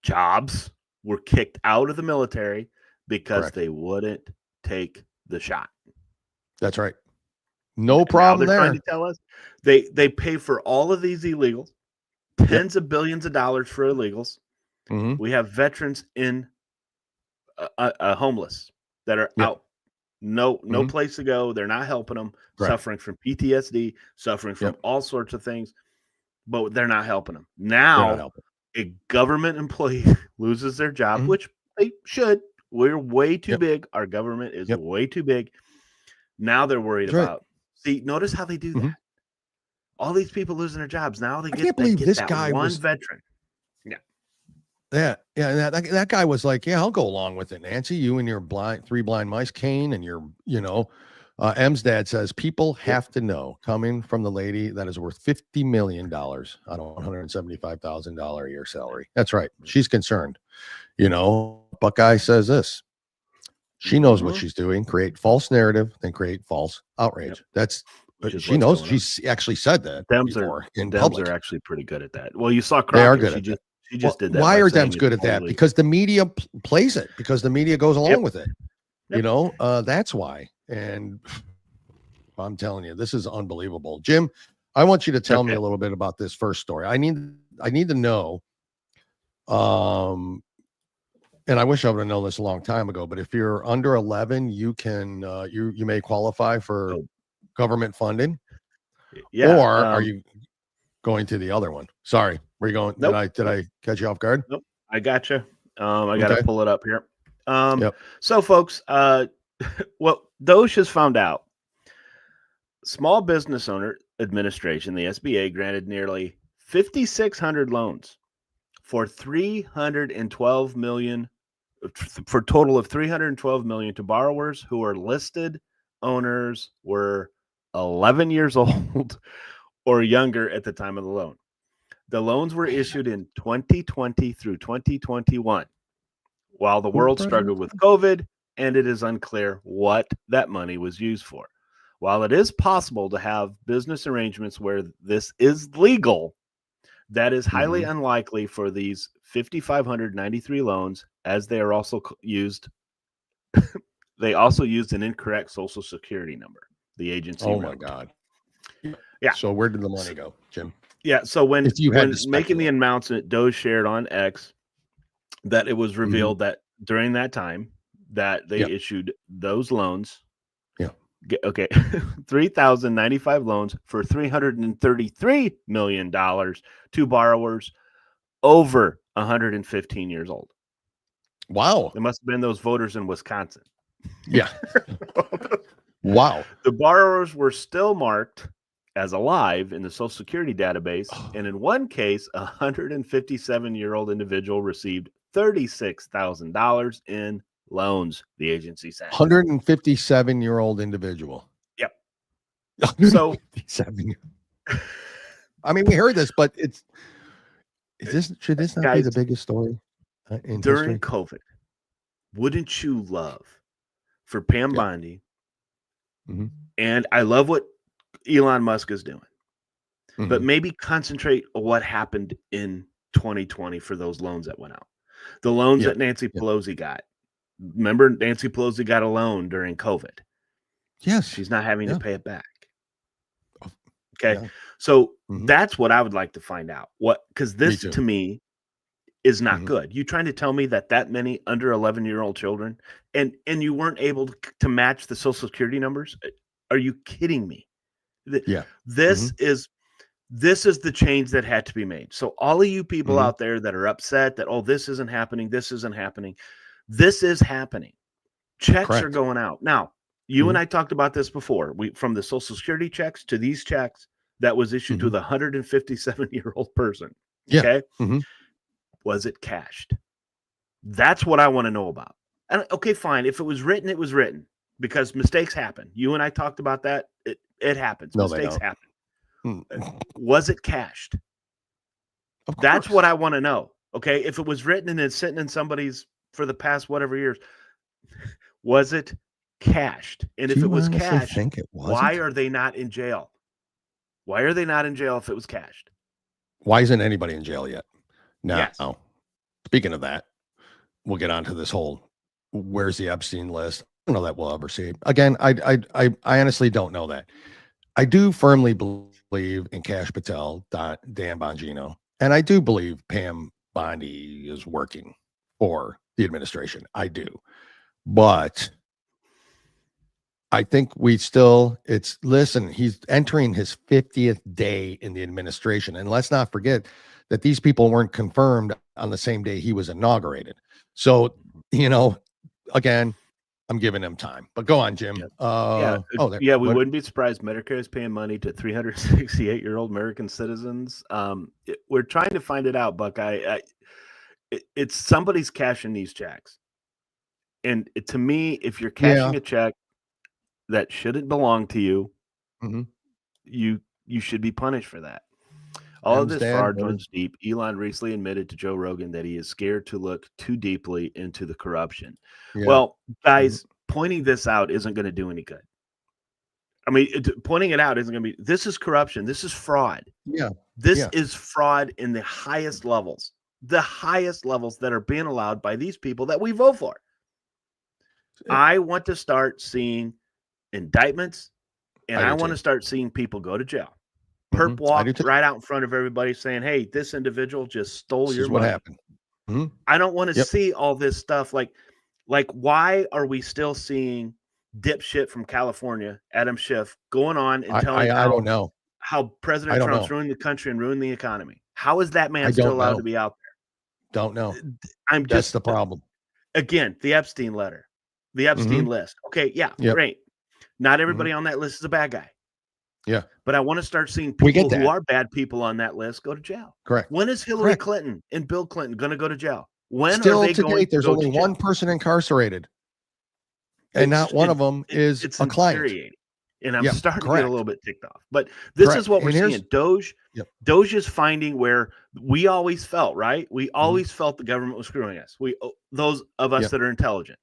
jobs, were kicked out of the military because they wouldn't take the shot? That's right. No problem They're there. trying to tell us they pay for all of these illegals, tens of billions of dollars for illegals. We have veterans in homeless that are out, no place to go. They're not helping them, suffering from PTSD, suffering from all sorts of things, but they're not helping them. Now, a government employee loses their job, which they should. We're way too big. Our government is way too big. Now they're worried about. See, notice how they do that. All these people losing their jobs. Now they can't believe this that guy one was veteran. Yeah. That guy was like, yeah, I'll go along with it, Nancy. You and your three blind mice cane and your, M's dad says people have to know, coming from the lady that is worth $50 million on a $175,000 a year salary. That's right. She's concerned. Buckeye says this. She knows what she's doing. Create false narrative, then create false outrage. That's she knows. She's actually said that. Dems are actually pretty good at that. Well, you saw Crockett. They are good at that. She just did that. Why are Dems good at that? Because the media plays it. Because the media goes along with it. That's why. And I'm telling you, this is unbelievable. Jim, I want you to tell me a little bit about this first story. I need to know. And I wish I would have known this a long time ago. But if you're under 11, you can you may qualify for government funding. Yeah. Or are you going to the other one? Sorry, were you going? Nope. Did I catch you off guard? Nope. I got you. I got to pull it up here. Yep. So, folks, what DOJ has found out, Small Business Owner Administration, the SBA, granted nearly 5,600 loans for $312 million, for a total of $312 million to borrowers who are listed owners, were 11 years old or younger at the time of the loan. The loans were issued in 2020 through 2021, while the world struggled with COVID, and it is unclear what that money was used for. While it is possible to have business arrangements where this is legal, that is highly unlikely for these 5,593 loans, as they are also used. They also used an incorrect social security number. The agency. Oh my God. Yeah. So where did the money go, Jim? Yeah. So when making the speculate. announcement, DOJ shared on X that it was revealed that during that time that they issued those loans. Yeah. Okay. 3,095 loans for $333 million to borrowers over 115 years old. Wow. It must have been those voters in Wisconsin. Yeah. Wow. The borrowers were still marked as alive in the Social Security database, and in one case, a 157-year-old individual received $36,000 in loans, the agency said. 157-year-old individual. Yep. So, 157. I mean, we heard this, but should this not be the biggest story in during history? COVID? Wouldn't you love for Pam Bondi? Mm-hmm. And I love what Elon Musk is doing, but maybe concentrate on what happened in 2020 for those loans that went out. The loans that Nancy Pelosi got. Remember, Nancy Pelosi got a loan during COVID. Yes. She's not having to pay it back. Okay. Yeah. So that's what I would like to find out. Because this to me is not good. You trying to tell me that many under 11-year-old children and you weren't able to match the Social Security numbers? Are you kidding me? This is the change that had to be made. So all of you people out there that are upset that, oh, this isn't happening. This isn't happening. This is happening. Checks are going out. Now, you and I talked about this before. From the Social Security checks to these checks that was issued to the 157-year-old person. Okay. Was it cashed? That's what I want to know about. And okay, fine. If it was written, it was written because mistakes happen. You and I talked about that. It happens. No, Mistakes happen. Was it cashed? That's what I want to know. Okay. If it was written and it's sitting in somebody's for the past whatever years, was it cashed? And if it was cashed, why are they not in jail? Why are they not in jail if it was cashed? Why isn't anybody in jail yet? Now, speaking of that, we'll get onto this whole where's the Epstein list. I don't know that we'll ever see. Again, I honestly don't know that. I do firmly believe in Kash Patel, Dan Bongino, and I do believe Pam Bondi is working for the administration. I do. But I think he's entering his 50th day in the administration. And let's not forget that these people weren't confirmed on the same day he was inaugurated. So, again, I'm giving him time. But go on, Jim. We wouldn't be surprised. Medicare is paying money to 368-year-old American citizens. We're trying to find it out, Buckeye. It's somebody's cashing these checks. And to me, if you're cashing a check that shouldn't belong to you, you should be punished for that. All of this fraud runs deep. Elon recently admitted to Joe Rogan that he is scared to look too deeply into the corruption. Yeah. Well, guys, pointing this out isn't going to do any good. I mean, pointing it out isn't going to be, this is corruption. This is fraud. Yeah. This is fraud in the highest levels that are being allowed by these people that we vote for. I want to start seeing indictments, and I want to start seeing people go to jail. Perp walk right out in front of everybody saying, hey, this individual just stole your money. What happened? I don't want to see all this stuff. Like, why are we still seeing dipshit from California, Adam Schiff, going on and telling I don't know how President Trump's ruined the country and ruined the economy? How is that man still allowed to be out there? Don't know. That's the problem. Again, the Epstein letter, the Epstein list. Okay, great. Not everybody on that list is a bad guy. Yeah. But I want to start seeing people who are bad people on that list go to jail. Correct. When is Hillary Clinton and Bill Clinton going to go to jail? When Still are they to going date, there's to go only to jail? one person incarcerated. And not one of them is a client. And I'm starting to get a little bit ticked off. But this is what we're seeing. Doge is finding where we always felt, right? We always felt the government was screwing us. Those of us that are intelligent,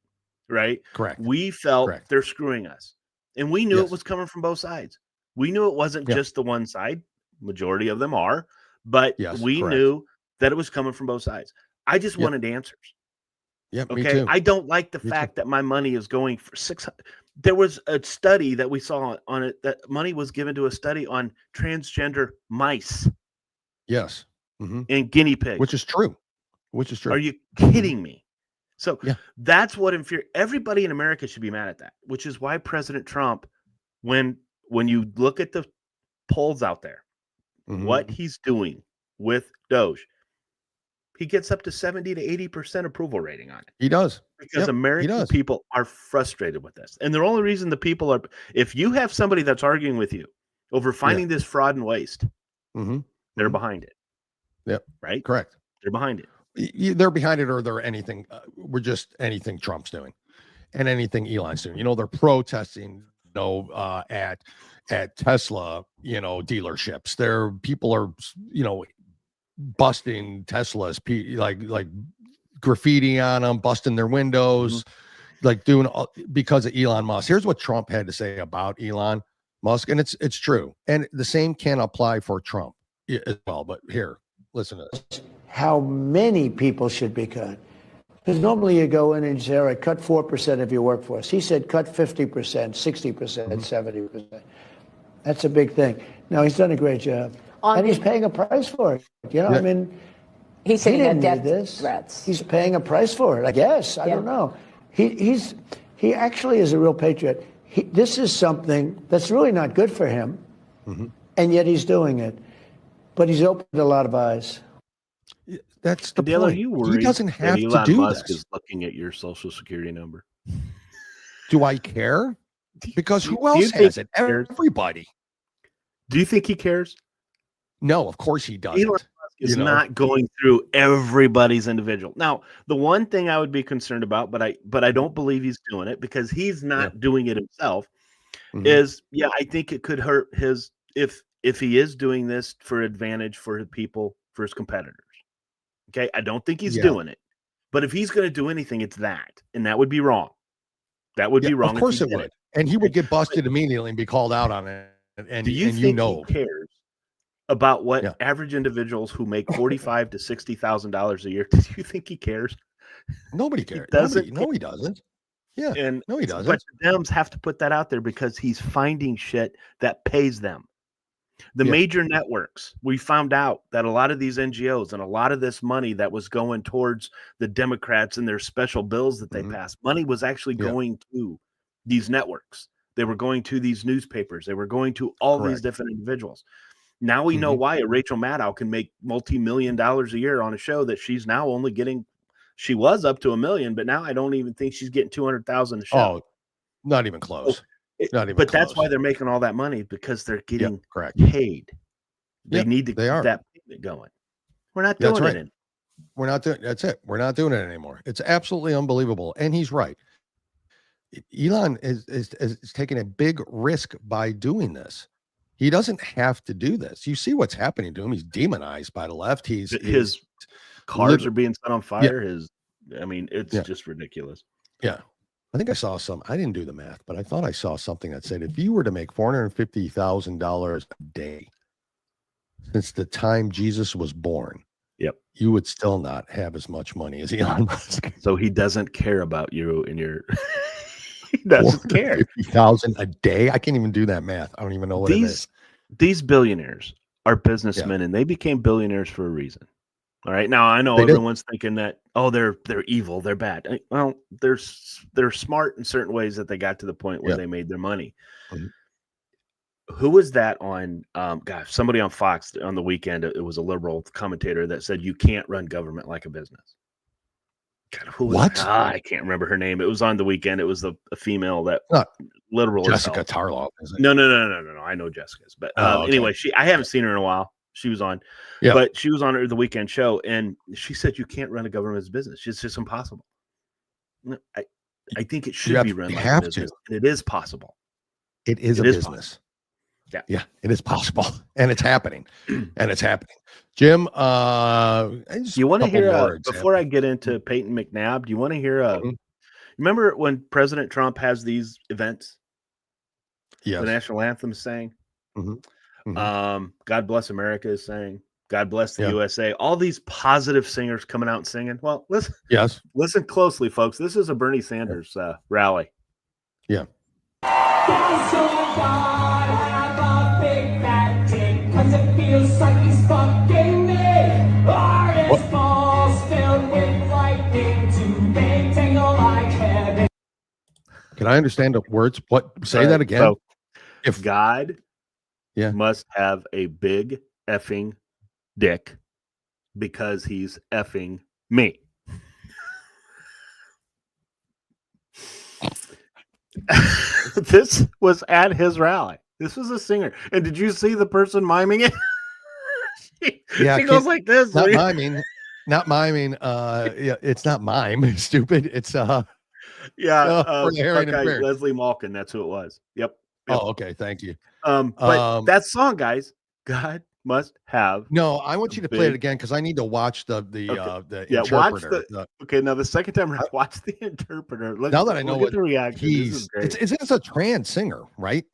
right? Correct. We felt they're screwing us. And we knew it was coming from both sides. We knew it wasn't just the one side. Majority of them are. But we knew that it was coming from both sides. I just wanted answers. Yeah, okay. Me too. I don't like the fact that my money is going for 600. There was a study that we saw on it that money was given to a study on transgender mice. Yes. And guinea pigs. Which is true. Are you kidding me? So that's what everybody in America should be mad at that, which is why President Trump, when you look at the polls out there, what he's doing with Doge, he gets up to 70 to 80% approval rating on it. He does. Because Yep, American people are frustrated with this. And the only reason the people are, if you have somebody that's arguing with you over finding this fraud and waste, they're behind it. Yep. Right? Correct. They're behind it. They're behind it, or they're anything. We're just anything Trump's doing and anything Elon's doing. They're protesting, at Tesla, dealerships. People are, busting Teslas, like graffiti on them, busting their windows, like doing because of Elon Musk. Here's what Trump had to say about Elon Musk, and it's true. And the same can apply for Trump as well. But here, listen to this. How many people should be cut? Because normally you go in and you say, all right, cut 4% of your workforce. He said cut 50%, 60%, 70%. That's a big thing. No, he's done a great job. And he's paying a price for it. I mean, he said he had didn't death need this. threats. He's paying a price for it, I guess. I don't know. He actually is a real patriot. This is something that's really not good for him, and yet he's doing it. But he's opened a lot of eyes. That's the Dale, point. Are you worried He doesn't have that to Elon do Musk this. is looking at your social security number? Do I care? Because who Do you else think has it? he cares? Everybody. Do you think he cares? No, of course he doesn't. Elon Musk is not going through everybody's individual. Now, the one thing I would be concerned about, but I don't believe he's doing it because he's not doing it himself, is I think it could hurt his if he is doing this for advantage for his people, for his competitors. Okay, I don't think he's doing it. But if he's going to do anything, it's that. And that would be wrong. That would be wrong. Of course it would. And he would get busted immediately and be called out on it. And do you and think he cares about what average individuals who make $45,000 to $60,000 a year? Do you think he cares? Nobody cares. He doesn't. No, he doesn't. Yeah. And no, he doesn't. But the Dems have to put that out there because he's finding shit that pays them. The major networks, we found out that a lot of these NGOs and a lot of this money that was going towards the Democrats and their special bills that they passed, money was actually going to these networks. They were going to these newspapers. They were going to all these different individuals. Now we know why Rachel Maddow can make multi-million-dollars a year on a show that she's now only getting. She was up to $1 million, but now I don't even think she's getting 200,000 a show. Oh, not even close. Not even but close. that's why they're making all that money, because they're getting correct. paid. They need to keep that payment going. We're not doing it. We're not doing. That's it. We're not doing it anymore. It's absolutely unbelievable, and he's right. Elon is taking a big risk by doing this. He doesn't have to do this. You see what's happening to him. He's demonized by the left. His cars are being set on fire. It's just ridiculous. Yeah. I think I saw I didn't do the math, but I thought I saw something that said if you were to make $450,000 a day since the time Jesus was born, you would still not have as much money as Elon Musk. So he doesn't care about you and your he doesn't care. 50,000 a day. I can't even do that math. I don't even know what it is. These billionaires are businessmen, and they became billionaires for a reason. All right. Now I know everyone's thinking that, they're evil, they're bad. Well, they're smart in certain ways that they got to the point where they made their money. Who was that on? Somebody on Fox on the weekend. It was a liberal commentator that said you can't run government like a business. God, who was what? I can't remember her name. It was on the weekend. It was a female that liberal. Jessica Tarlow. No. I know Jessica's, but anyway, I haven't seen her in a while. She was on, but she was on the weekend show, and she said you can't run a government's business. It's just impossible. I think it should be run like a business, and it is possible. It is a business. Possible. Yeah, it is possible, and it's happening, Jim, you want to hear before I get into Peyton McNabb? Do you want to hear? Remember when President Trump has these events? Yes. The national anthem is saying. God Bless America is saying. God bless the USA. All these positive singers coming out and singing. Well, listen closely, folks. This is a Bernie Sanders rally. Yeah. Can I understand the words? What? Say that again. So, if God must have a big effing dick, because he's effing me. This was at his rally. This was a singer. And did you see the person miming it? she goes like this. Not miming. Not miming. Yeah, it's not mime. Stupid. It's for the Buckeye, Leslie Malkin. That's who it was. Yep. Oh, okay. Thank you. But that song, guys, God must have. No, I want you to play it again because I need to watch the interpreter. Okay, now the second time I watch the interpreter. Now that I know what the reaction, it's a trans singer, right?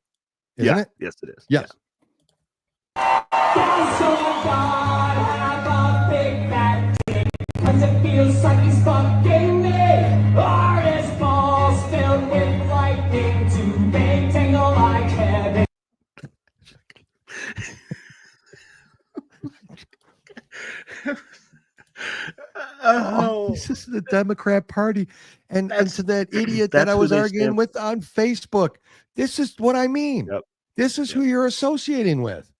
Isn't it? Yes, it is. Yes. It feels like he's fucking me. Heart is balls filled with lightning to make tangle like heaven. This is the Democrat Party, and to that idiot that I was arguing with on Facebook. This is what I mean. Yep. This is who you're associating with.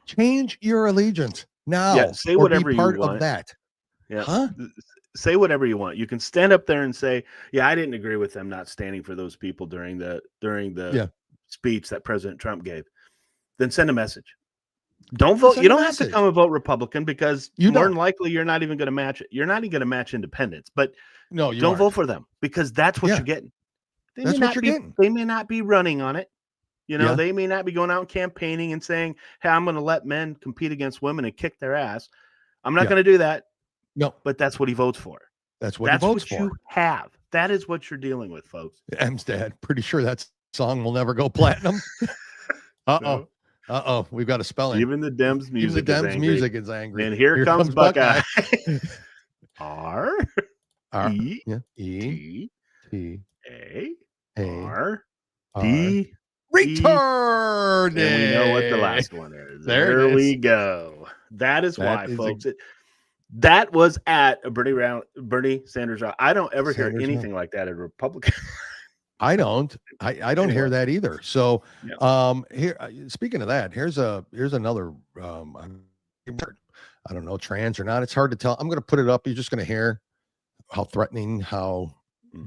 Change your allegiance now. Yeah, say or whatever be part you want. of that. Yeah. Huh? Say whatever you want. You can stand up there and say, "Yeah, I didn't agree with them not standing for those people during the speech that President Trump gave." Then send a message. Don't vote. You don't have to come and vote Republican because more than likely you're not even going to match it. You're not even going to match independents. But no, you don't aren't. vote for them because that's what you're getting. That's what you're getting. They may not be running on it. You know, they may not be going out campaigning and saying, "Hey, I'm going to let men compete against women and kick their ass." I'm not going to do that. No, but that's what he votes for. That's what he votes for. You have. That is what you're dealing with, folks. M's dad. Pretty sure that song will never go platinum. No. We've got a spelling. Even the Dems music. Even the Dems music is angry. And here comes Buckeye. R E T T A A R D. Retarded. And we know what the last one is. There we go. That is why, folks. That was at a Bernie Sanders. I don't ever hear anything like that at a Republican. I don't hear that either. So, here, speaking of that, here's another. I don't know, trans or not. It's hard to tell. I'm going to put it up. You're just going to hear how threatening, how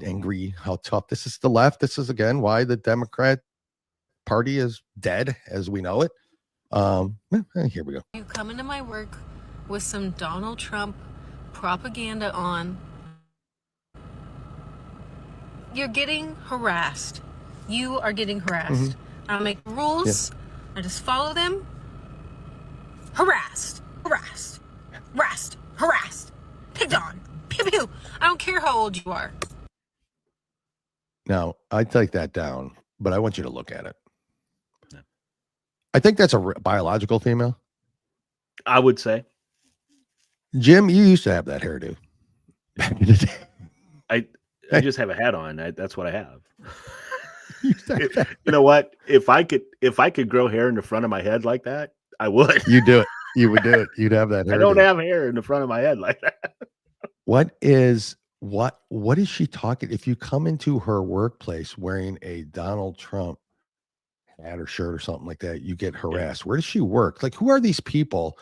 angry, how tough. This is the left. This is again why the Democrat Party is dead as we know it. Here we go. You come into my work with some Donald Trump propaganda on. You're getting harassed. You are getting harassed. I don't make rules. I just follow them. Harassed. Picked on. Pew pew. I don't care how old you are. Now, I take that down, but I want you to look at it. I think that's a biological female. I would say. Jim, you used to have that hairdo back in the day. I just have a hat on. That's what I have. You know what? If I could grow hair in the front of my head like that, I would. You do it. You would do it. You'd have that hair. I don't have hair in the front of my head like that. What is she talking? If you come into her workplace wearing a Donald Trump hat or shirt or something like that, you get harassed. Where does she work? Like, who are these people?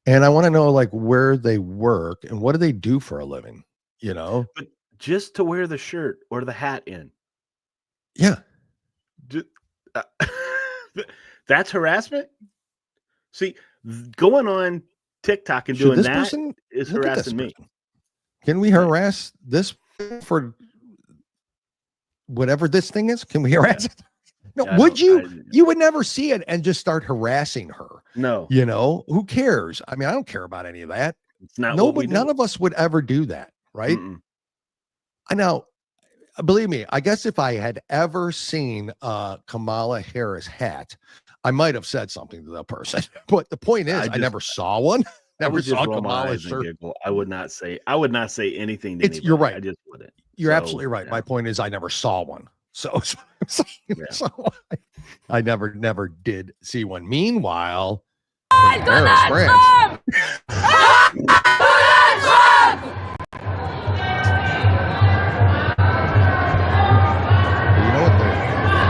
And I want to know like where they work and what do they do for a living, you know? But just to wear the shirt or the hat in. Yeah. That's harassment. See, going on TikTok and doing that is harassing me. Can we harass this for whatever this thing is? Can we harass it? No, would you? You would never see it and just start harassing her. No. You know, who cares? I mean, I don't care about any of that. It's not none of us would ever do that, right? I know. Believe me, I guess if I had ever seen Kamala Harris hat, I might have said something to that person. But the point is, I never saw one. Never saw Kamala's shirt. I would not say anything to anybody. You're right. I just wouldn't. You're absolutely right. Yeah. My point is I never saw one. So I never did see one. Meanwhile, Paris, France.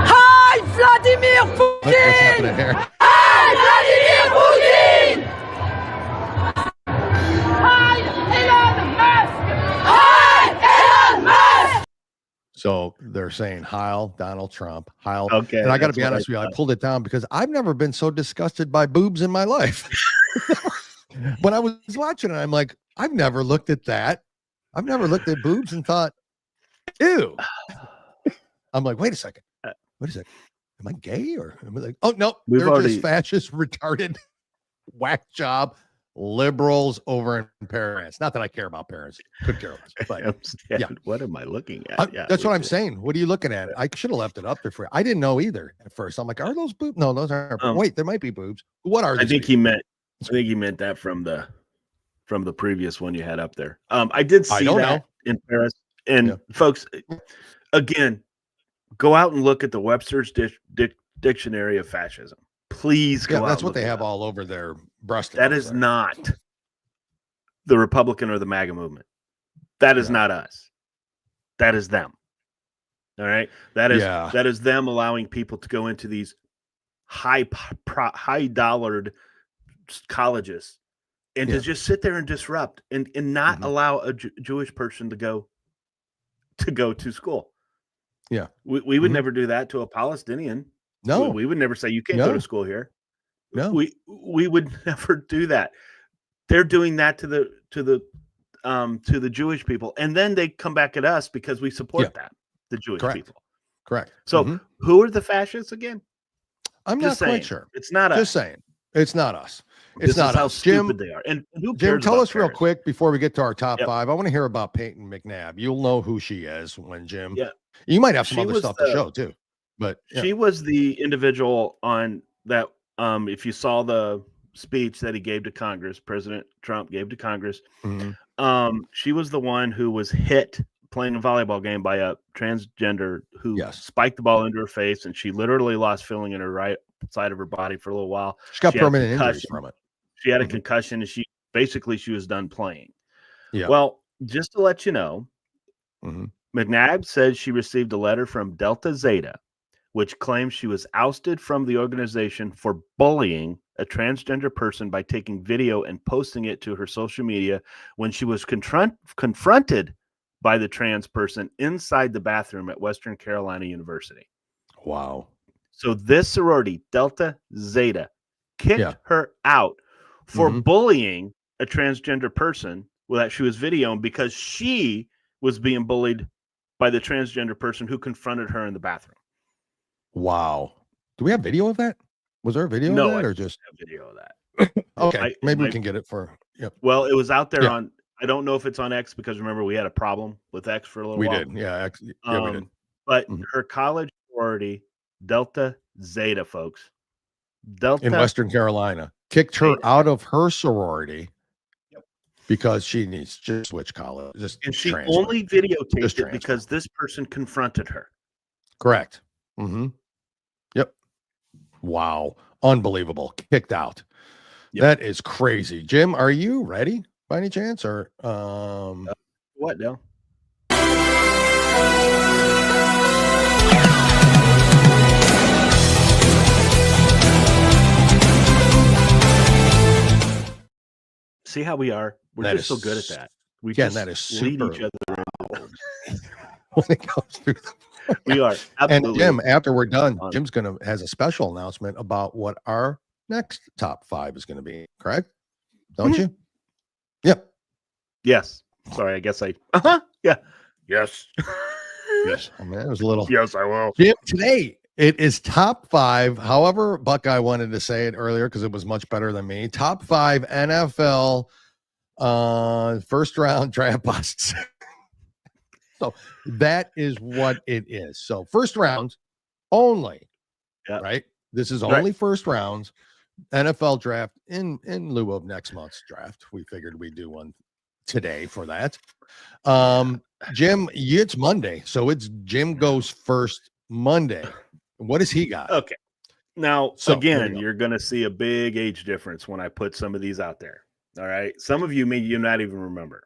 Hi, Vladimir Putin! What's happening here? Hi, Vladimir Putin! So they're saying Heil Donald Trump, Heil. Okay, And I got to that's be what honest with you, I thought. pulled it down because I've never been so disgusted by boobs in my life. When I was watching it, I'm like, I've never looked at that. I've never looked at boobs and thought, ew. I'm like, wait a second. What is it? Am I gay or am I like, oh no, We've they're already- just fascist, retarded, whack job liberals over in parents. Not that I care about parents. Could care less. But yeah. What am I looking at? That's what I'm saying. What are you looking at? I should have left it up there for you. I didn't know either at first. I'm like, are those boobs? No, those aren't. Wait, there might be boobs. What are these? I think he meant that from the previous one you had up there. I did see that in Paris. And folks, again, go out and look at the Webster's Dictionary of Fascism. Please go out. That's and what they look have it up. all over their breast. That is not the Republican or the MAGA movement. That is not us. That is them. All right. That is them allowing people to go into these high dollared colleges and to just sit there and disrupt and not allow a Jewish person to go to school. Yeah. We would never do that to a Palestinian. No. We would never say you can't go to school here. No. We would never do that. They're doing that to the Jewish people, and then they come back at us because we support that, the Jewish people. Correct. So who are the fascists again? I'm Just not saying. quite sure. It's not us. Just saying. It's not us. It's This not is how us. Jim, stupid they are. And who Jim, cares tell about us real Paris? quick before we get to our top five. I want to hear about Peyton McNabb. You'll know who she is when Jim. Yeah. You might have some She other was stuff to show too. But she was the individual on that. If you saw the speech that he gave to Congress, President Trump gave to Congress, she was the one who was hit playing a volleyball game by a transgender who spiked the ball into her face, and she literally lost feeling in her right side of her body for a little while. She got had a permanent injuries concussion. from it. She had a concussion, and she was done playing. Yeah. Well, just to let you know, McNabb said she received a letter from Delta Zeta, which claims she was ousted from the organization for bullying a transgender person by taking video and posting it to her social media when she was confronted by the trans person inside the bathroom at Western Carolina University. Wow. So this sorority, Delta Zeta, kicked her out for bullying a transgender person that she was videoing because she was being bullied by the transgender person who confronted her in the bathroom. Wow. Do we have video of that? Was there a video No, of that I or just have video of that? okay? Maybe we can get it for. Yep. Well, it was out there on. I don't know if it's on X because remember we had a problem with X for a little We while. did. Yeah. We did. But her college sorority, Delta Zeta, folks, Delta In Western Carolina, kicked her out of her sorority because she needs to switch college. And she transfer. only videotaped Just it transfer. because this person confronted her. Correct. Yep. Wow. Unbelievable. Kicked out. That is crazy. Jim, are you ready by any chance? Or What, Dale? See how we are? We're That just so is- good at that. We yeah, just that is lead super each other in. when it goes through We are And absolutely. Jim, after we're done, Jim's has a special announcement about what our next top five is going to be. Correct? Don't you? Yep. Yes. Sorry, I guess I. Yeah. Yes. Yes. I mean, it was a little. Yes, I will. Jim, today it is top five. However, Buckeye wanted to say it earlier because it was much better than me. Top five NFL first round draft busts. So that is what it is. So first round only. Right. This is only first rounds. NFL draft in lieu of next month's draft. We figured we'd do one today for that. Jim, it's Monday, so it's Jim goes first Monday. What does he got? Okay. Now, So, here we again, go. you're going to see a big age difference when I put some of these out there. All right. Some of you may you not even remember.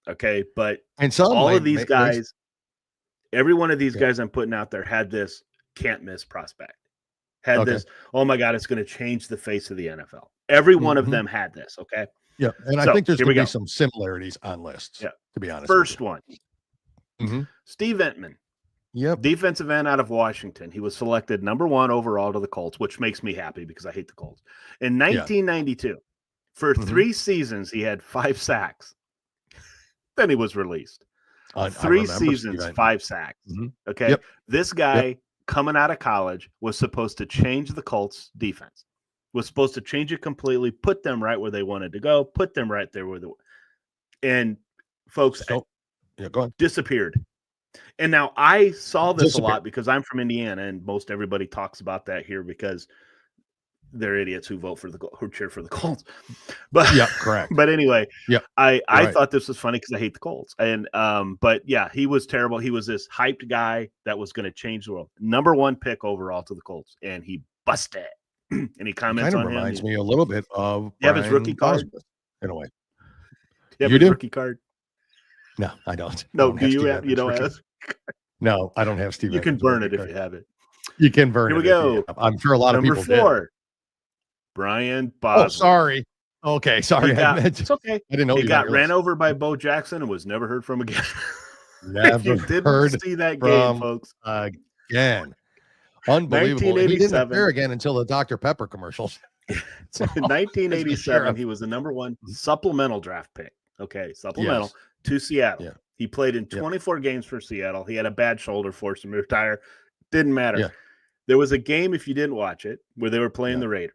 Okay. But And some all might- of these may- guys, every one of these guys I'm putting out there had this can't miss prospect. Had Okay. this, oh my God, it's going to change the face of the NFL. Every one of Mhm. them had this. Okay. Yeah, and I So, think there's here going we to be go. some similarities on lists. Yeah. To be honest. First one, Mhm. Steve Entman. Yep. Defensive end out of Washington. He was selected number 1 overall to the Colts, which makes me happy because I hate the Colts. In 1992, for 3 seasons, he had 5 sacks. Then he was released. 3 seasons, 5 sacks. Okay. Yep. This guy coming out of college was supposed to change the Colts defense, was supposed to change it completely, put them right where they wanted to go, put them right there where they and folks go on. Disappeared. And now I saw this a lot because I'm from Indiana, and most everybody talks about that here because they're idiots who who cheer for the Colts. But yeah, correct. But anyway, I right. thought this was funny because I hate the Colts. And but yeah, he was terrible. He was this hyped guy that was going to change the world. Number 1 pick overall to the Colts, and he busted. Any comments on him? Reminds me a little bit of you have his rookie card in a way. You have his rookie card? No, I don't. No, do you have? You don't have? No, I don't have Steve. You can burn it if you have it. You can burn it. Here we go. I'm sure a lot of people did. Number 4, Brian Boswell. Oh, sorry. Okay, sorry. It's okay. I didn't know he got ran over by Bo Jackson and was never heard from again. Never didn't see that game, folks. Again. Unbelievable. He didn't appear again until the Dr. Pepper commercials. In 1987, he was the number 1 supplemental draft pick. Okay, supplemental to Seattle. Yeah. He played in 24 games for Seattle. He had a bad shoulder, forced him to retire. Didn't matter. Yeah. There was a game, if you didn't watch it, where they were playing the Raiders.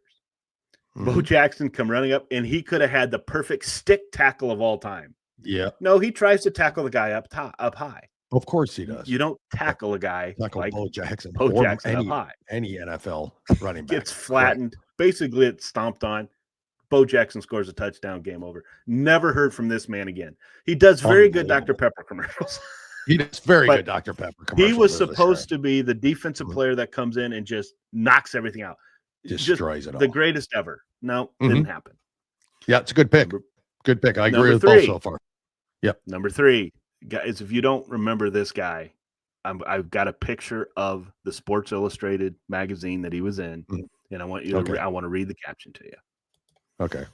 Bo Jackson come running up, and he could have had the perfect stick tackle of all time. Yeah. No, he tries to tackle the guy up high. Of course he does. You don't tackle a guy like Bo Jackson. Bo Jackson up high. Any NFL running back gets flattened. Right. Basically, it's stomped on. Bo Jackson scores a touchdown. Game over. Never heard from this man again. He does very good Dr. Pepper commercials. He does very good Dr. Pepper commercials. He was supposed to be the defensive player that comes in and just knocks everything out. Destroys it all. The greatest ever. No, didn't happen. Yeah, it's a good pick. Good pick. I agree with both so far. Yep. Number 3. Guys, if you don't remember this guy, I've got a picture of the Sports Illustrated magazine that he was in, and I want you to I want to read the caption to you. Okay.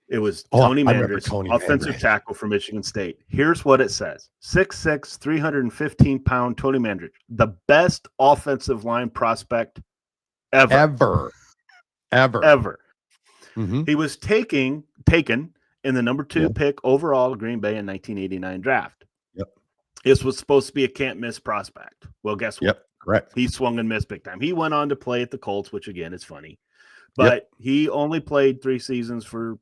It was Tony Mandrich, offensive tackle for Michigan State. Here's what it says. 6'6", 315-pound Tony Mandrich, the best offensive line prospect ever. He was taken in the number 2 pick overall to Green Bay in 1989 draft. Yep. This was supposed to be a can't-miss prospect. Well, guess what? Yep, correct. He swung and missed big time. He went on to play at the Colts, which, again, is funny. But he only played 3 seasons for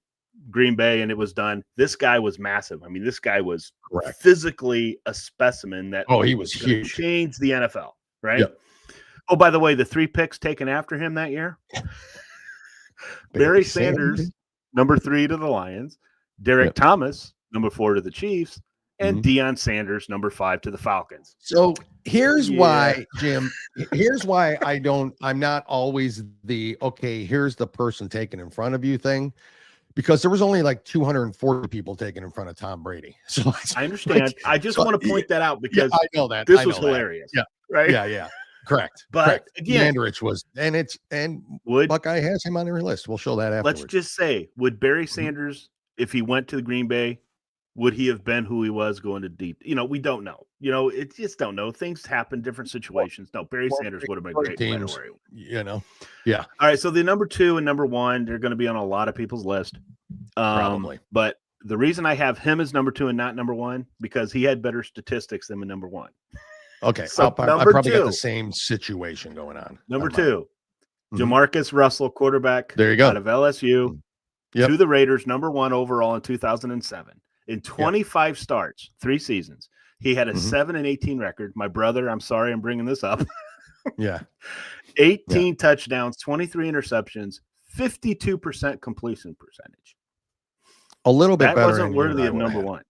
Green Bay, and it was done. This guy was massive. I mean, this guy was physically a specimen that he was huge. Changed the NFL, right? Yep. Oh, by the way, the 3 picks taken after him that year, Barry Sanders, number 3 to the Lions, Derek Thomas, number 4 to the Chiefs, and Deion Sanders, number 5 to the Falcons. So here's why, Jim, I'm not always here's the person taken in front of you thing, because there was only like 240 people taken in front of Tom Brady. So I understand. I just want to point that out because I know that this was hilarious. Yeah. Right. Yeah. Correct. But again, Mandrich was, Buckeye has him on their list. We'll show that afterwards. Let's just say, would Barry Sanders, if he went to the Green Bay, would he have been who he was going to deep? We don't know. It just don't know. Things happen, different situations. No, Barry Sanders would have been great. Teams, Yeah. All right. So the number 2 and number 1, they're going to be on a lot of people's list. Probably. But the reason I have him as number 2 and not number 1, because he had better statistics than the number 1. Okay. So I probably got the same situation going on. Number 2, Jamarcus Russell, quarterback. There you go. Out of LSU to the Raiders, number 1 overall in 2007. In 25 starts, 3 seasons, he had a 7-18 record. My brother, I'm sorry I'm bringing this up. 18 touchdowns, 23 interceptions, 52% completion percentage. A little bit that better. That wasn't worthy of number 1.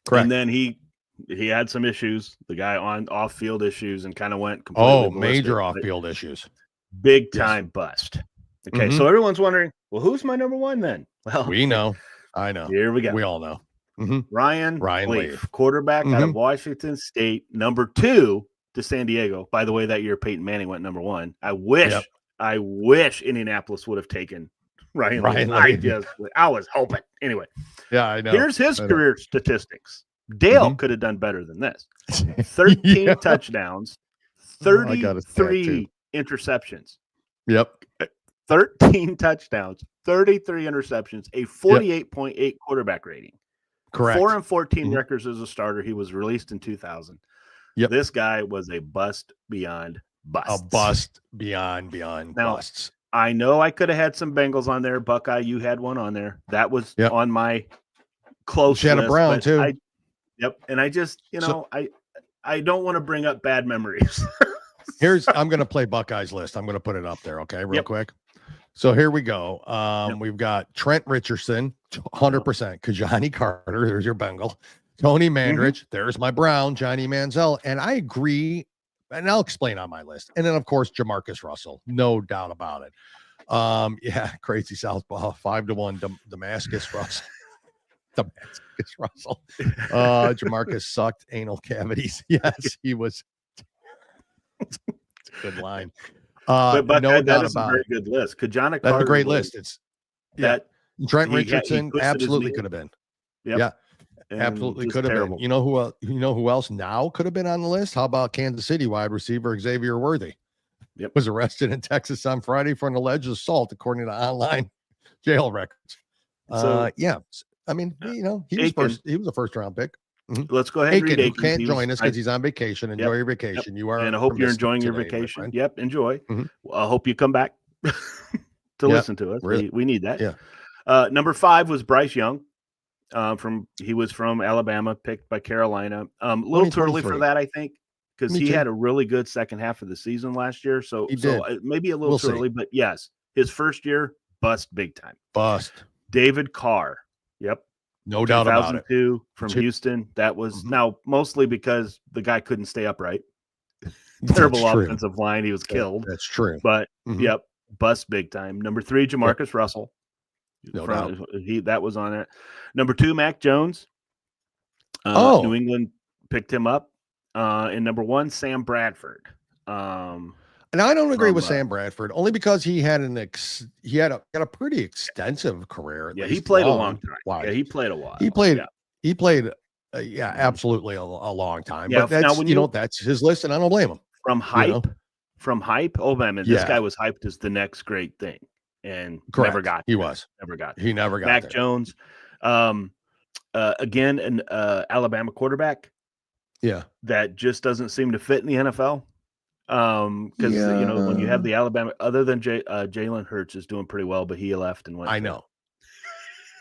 Correct. And then he had some issues. The guy on off-field issues and kind of went completely major off-field issues. Big time bust. Okay, so everyone's wondering, well, who's my number 1 then? Well, we know. I know. Here we go. We all know. Ryan Leaf, quarterback out of Washington State, number 2 to San Diego. By the way, that year Peyton Manning went number 1. I wish Indianapolis would have taken Ryan Leaf. I was hoping. Anyway. Yeah, I know. Here's his career statistics. Dale could have done better than this. 13 touchdowns, I got a stat, 33 interceptions. Yep. 13 touchdowns, 33 interceptions, a 48.8 quarterback rating. Correct. 4 and 14 records as a starter. He was released in 2000. Yep. This guy was a bust beyond busts. A bust beyond busts. I know I could have had some Bengals on there. Buckeye, you had one on there. That was on my close Shannon list. Brown too. And I just, I don't want to bring up bad memories. I'm going to play Buckeye's list. I'm going to put it up there. Okay. Real quick. So here we go. We've got Trent Richardson, 100%. Kajani Carter. There's your Bengal. Tony Mandridge. There's my Brown, Johnny Manziel. And I agree. And I'll explain on my list. And then, of course, Jamarcus Russell. No doubt about it. Crazy Southpaw. 5-1 Damascus Russell. Damascus Russell. Jamarcus sucked anal cavities. Yes, he was. Good line. But no that doubt is about a very good list. Kajana That's Carter a great was- list. It's Trent Richardson he absolutely could have been. Yeah. And Absolutely just could have terrible. been. You know who else now could have been on the list? How about Kansas City wide receiver Xavier Worthy? Yep. Was arrested in Texas on Friday for an alleged assault, according to online jail records. So- I mean, he was Aiken. he was a first round pick. Let's go ahead and read Aiken, who Aiken's. can't He join was- us because he's on vacation. Enjoy your vacation. You are, and I hope you're permissive enjoying your today, my vacation. friend. Yep, enjoy. Mhm. I hope you come back to listen to us. Really. We need that. Yeah. Number 5 was Bryce Young. He was from Alabama, picked by Carolina. A little too early for 2023. that, I think, because Me he too. had a really good second half of the season last year. So, He did. Maybe a little We'll too see. early, but yes, his first year bust big time. Bust. David Carr. Yep. No doubt about it. 2002 from Houston. That was now mostly because the guy couldn't stay upright. Terrible That's true. offensive line. He was killed. That's true. But Mhm. yep, bust big time. Number 3, Jamarcus Russell. No doubt. That was on it. Number 2, Mac Jones. New England picked him up. And number 1, Sam Bradford. And I don't agree with from, Sam Bradford only because he had got a pretty extensive career. at Yeah, he least played a long time. Wow. Yeah, he played a while. He played. Yeah. He played. Absolutely a long time. Yeah, But that's now when you- that's his list, and I don't blame him. From hype. Oh man, this Yeah. guy was hyped as the next great thing, and Correct. never got. He there. was. Never got. He never got Mac there. Jones, again, an Alabama quarterback Yeah. that just doesn't seem to fit in the NFL. Because when you have the Alabama, other than Jalen Hurts is doing pretty well, but he left and went. I know.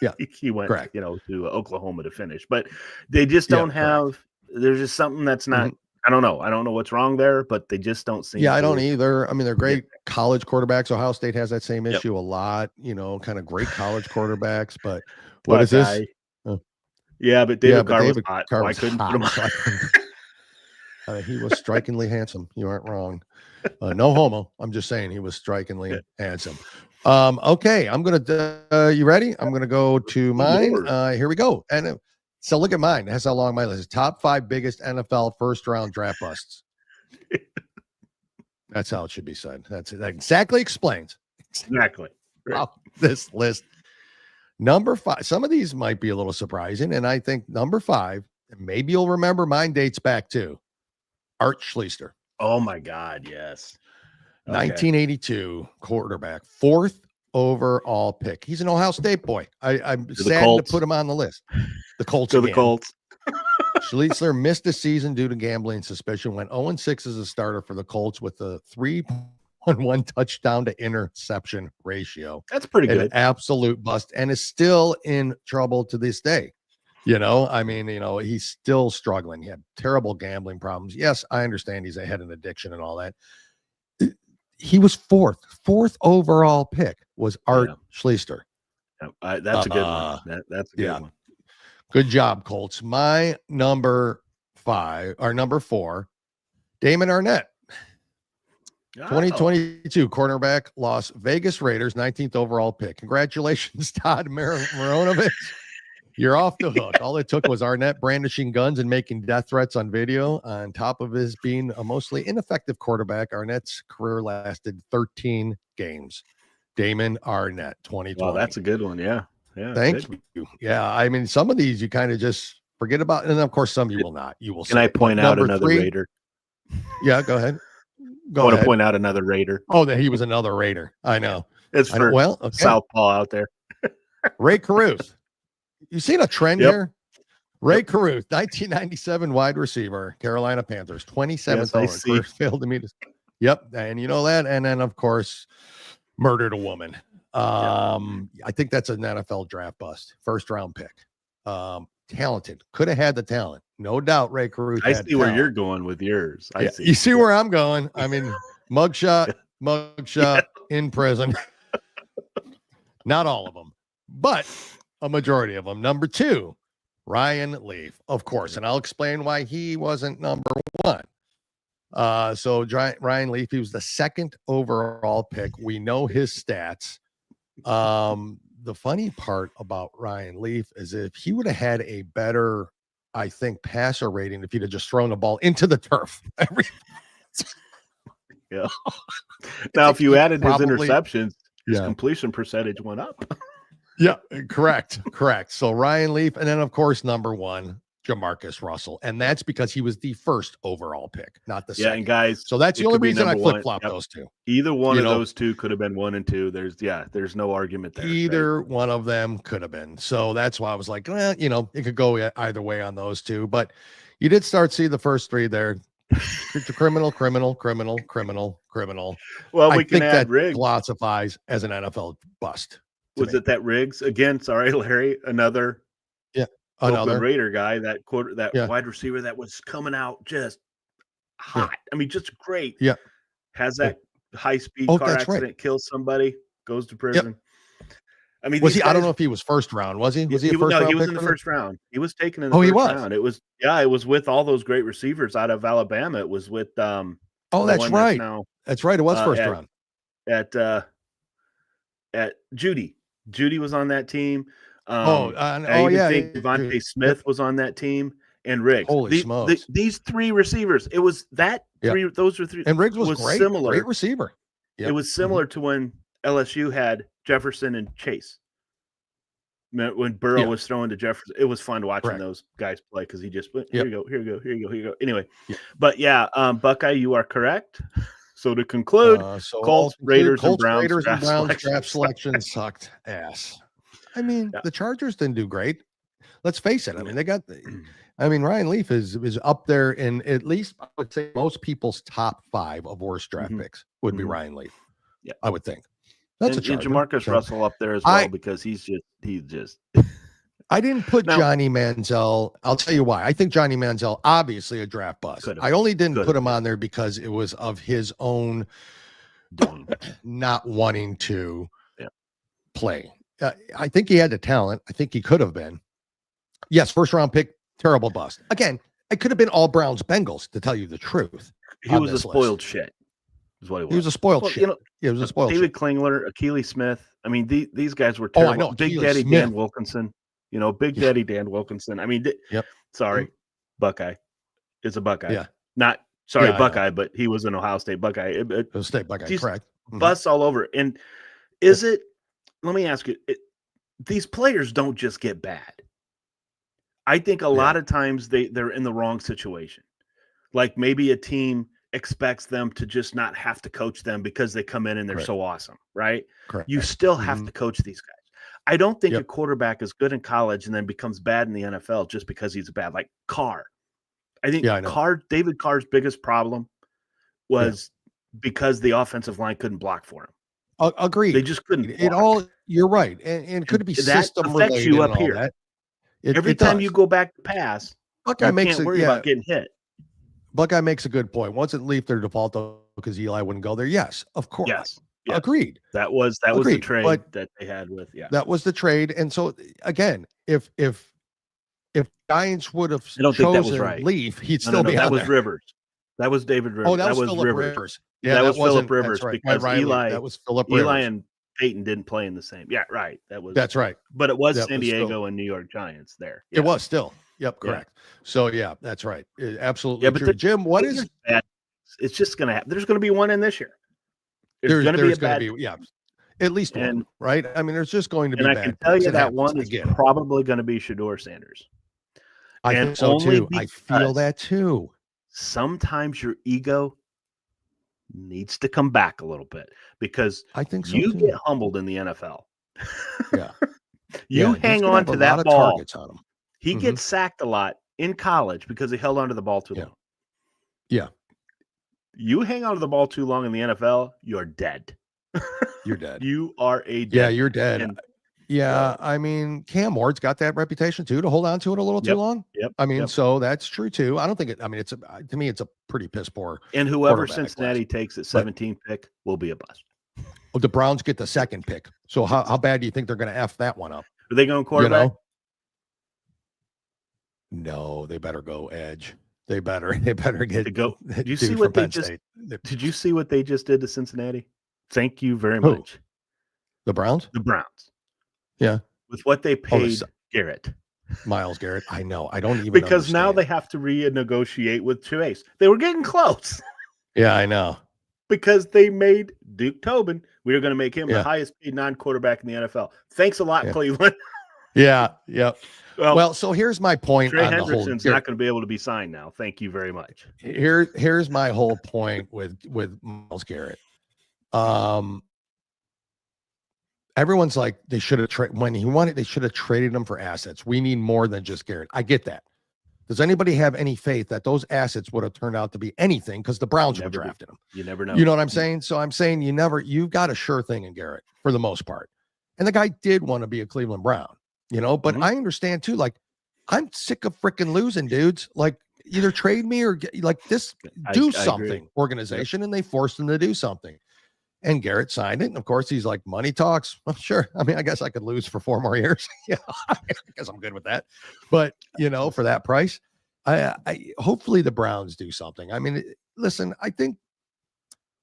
Yeah. He went, Correct. to Oklahoma to finish, but they just don't have. There's just something that's not. I don't know. I don't know what's wrong there, but they just don't seem. Yeah, I to- don't either. I mean, they're great college quarterbacks. Ohio State has that same issue a lot. Kind of great college quarterbacks. But what is this? Buckeye. Oh. Yeah, but David Carr was David hot. Carr Why was couldn't hot, put him so I couldn't- he was strikingly handsome. You aren't wrong. No homo. I'm just saying he was strikingly handsome. Okay, I'm gonna. You ready? I'm gonna go to mine. Here we go. And so look at mine. That's how long my list is. Top 5 biggest NFL first round draft busts. That's how it should be said. That exactly explains. Exactly. Wow, this list. Number 5. Some of these might be a little surprising, and I think number 5. And maybe you'll remember mine dates back too. Art Schlichter. Oh my God, yes. Okay. 1982 quarterback, 4th overall pick. He's an Ohio State boy. I'm the sad to Colts. put him on the list. The Colts. To the again. Colts. Schlichter missed a season due to gambling suspicion. Went 0-6 as a starter for the Colts with a 3.1 touchdown to interception ratio. That's pretty An good. absolute bust, and is still in trouble to this day. He's still struggling. He had terrible gambling problems. Yes, I understand he's had an addiction and all that. He was fourth overall pick was Art Schlichter. That's a good one. That's a good one. Good job, Colts. My number 4, Damon Arnett. 2022 cornerback, Las Vegas Raiders, 19th overall pick. Congratulations, Todd Marinovich. You're off the hook. All it took was Arnett brandishing guns and making death threats on video. On top of his being a mostly ineffective quarterback, Arnett's career lasted 13 games. Damon Arnett, 2020. Well, that's a good one. Yeah. Yeah. Thank you. Yeah. I mean, some of these you kind of just Forget about, and of course, some you will not. You will. Can I point out another Raider? Yeah, go ahead. I want to point out another Raider. Oh, that he was another Raider. I know. It's for okay. Southpaw out there. Ray Caruth. You seen a trend here? Ray Caruth, 1997 wide receiver, Carolina Panthers, 27th overall. Failed to meet us. Yep, and you know that. And then, of course, murdered a woman. I think that's an NFL draft bust. First round pick. Talented. Could have had the talent. No doubt Ray Caruth. I see where you're going with yours. I see. You see where I'm going. I mean, mugshot in prison. Not all of them, but a majority of them. Number 2, Ryan Leaf, of course. And I'll explain why he wasn't number 1. So Ryan Leaf, he was the 2nd overall pick. We know his stats. The funny part about Ryan Leaf is if he would have had a better, I think, passer rating if he'd have just thrown the ball into the turf. Yeah. Now, if you added his interceptions, his completion percentage went up. Yeah, correct. So Ryan Leaf, and then of course number 1, Jamarcus Russell, and that's because he was the 1st overall pick, not the second. Yeah, and guys, so that's the only reason I flip-flop those two. Either one of those two could have been 1 and 2. There's no argument there. Either one of them could have been. So that's why I was like, well, it could go either way on those two. But you did start see the first 3 there. criminal. Well, I we can think add that Riggs. Classifies as an NFL bust. Was it that Riggs again? Sorry, Larry. Another Oakland Raider guy, that wide receiver that was coming out just hot. I mean, just great. Yeah. Has that high speed car accident, kills somebody, goes to prison. I mean, was he? I don't know if he was first round. Was he? Was he? No, he was in the first round. He was taken in the first round. It was it was with all those great receivers out of Alabama. It was with that's right. That's right. It was first round. At Judy. Judy was on that team. I think Devontae Smith was on that team, and Riggs. Holy smokes! These 3 receivers. It was that 3. Those were 3. And Riggs was great. Similar. Great receiver. It was similar to when LSU had Jefferson and Chase. When Burrow was throwing to Jefferson, it was fun watching those guys play because he just went, here you go. Anyway, but Buckeye, you are correct. So to conclude, Colts, Raiders, and Browns draft selection sucked ass. I mean, the Chargers didn't do great. Let's face it. I mean, Ryan Leaf is up there in at least, I would say, most people's top 5 of worst draft picks would be Ryan Leaf. Yeah, I would think. That's and Jamarcus Russell up there as well because he's just. I didn't put Johnny Manziel. I'll tell you why. I think Johnny Manziel, obviously a draft bust. I only didn't put him on there because it was of his own not wanting to play. I think he had the talent. I think he could have been. Yes, first round pick, terrible bust. Again, it could have been all Browns Bengals, to tell you the truth. He was a spoiled shit, is what he was. He was a spoiled shit. He was a spoiled David Klingler, Akili Smith. I mean, these guys were terrible. I know. Big Daddy Dan Wilkinson. Big Daddy Dan Wilkinson. I mean, sorry, Buckeye. It's a Buckeye. Yeah. Not sorry, Buckeye, but he was an Ohio State Buckeye. Ohio State Buckeye, correct. Busts all over. And is it? Let me ask you, these players don't just get bad. I think a lot of times they're in the wrong situation. Like maybe a team expects them to just not have to coach them because they come in and they're so awesome, right? Correct. You still have to coach these guys. I don't think a quarterback is good in college and then becomes bad in the NFL just because he's bad. Like Carr. I think David Carr's biggest problem was because the offensive line couldn't block for him. Agreed. They just couldn't block. You're right. And could it be that system affects related you up and all here. that? Every time you go back to pass, Buckeye can't worry about getting hit. Buckeye makes a good point. Once it leave their default though, because Eli wouldn't go there. Yes, of course. Yes. Agreed. That was the trade that they had with that was the trade. And so again, if Giants would have I don't chosen think that was right. Leaf, he'd still be that on was there. That was David Rivers. Oh, that was Phillip Rivers. Yeah, that was Phillip Rivers because Eli. That was Phillip Rivers. Eli and Peyton didn't play in the same. Yeah, right. That's right. But it was San Diego and New York Giants there. Yeah. It was still. Yep, correct. Yeah. So that's right. Absolutely. Yeah, but true. Jim, what is? It's just gonna happen. There's gonna be one in this year. There's gonna be at least one, right? I mean, there's just going to be. And I can tell you that one is probably going to be Shedeur Sanders. I And think so only too. I feel because that too. sometimes your ego needs to come back a little bit because I think so you too. get humbled in the NFL. Yeah. You Dude's hang gonna on have to a that lot of ball. targets on him. He Mhm. gets sacked a lot in college because he held onto the ball too long. Yeah. You hang on to the ball too long in the NFL, you're dead. You're dead. You are a dead. Yeah, you're dead. And Yeah, I mean, Cam Ward's got that reputation too to hold on to it a little too Yep, long. yep, I mean, yep. so that's true too. I don't think it. I mean, it's to me, it's a pretty piss poor. And whoever quarterback Cincinnati class. takes at But 17 pick will be a bust. the Browns get the second pick. So how bad do you think they're going to f that one up? Are they going You quarterback? know? No, they better go edge. They better get To go. Did you dude see from what they Penn just? State. Did you see what they just did to Cincinnati? Thank you very Who? much. The Browns? The Browns. Yeah. With what they Oh, paid Garrett. Miles Garrett. I know. I don't even Because now understand. they have to renegotiate with Chase. They were getting close Yeah, I know. because they made Duke Tobin. We were going to make him the Yeah. highest paid non-quarterback in the NFL. Thanks a lot, Yeah. Cleveland. Yeah. Yep. Well, Well, so here's my point Trey on the whole. Hendrickson's not going to be able to be signed now. Thank you very much. Here's my whole point with Miles Garrett. Everyone's like they should have when he wanted, they should have traded him for assets. We need more than just Garrett. I get that. Does anybody have any faith that those assets would have turned out to be anything? Because the Browns would have drafted him. You never know. You know what I'm saying? So I'm saying you've got a sure thing in Garrett for the most part. And the guy did want to be a Cleveland Brown, but I understand too. Like, I'm sick of freaking losing, dudes. Like, either trade me or do I something, agree. organization. And they forced him to do something. And Garrett signed it. And of course, he's like, money talks. Well, sure. I mean, I guess I could lose for 4 more years. Yeah, I guess I'm good with that. But, for that price, I hopefully the Browns do something. I mean, listen, I think,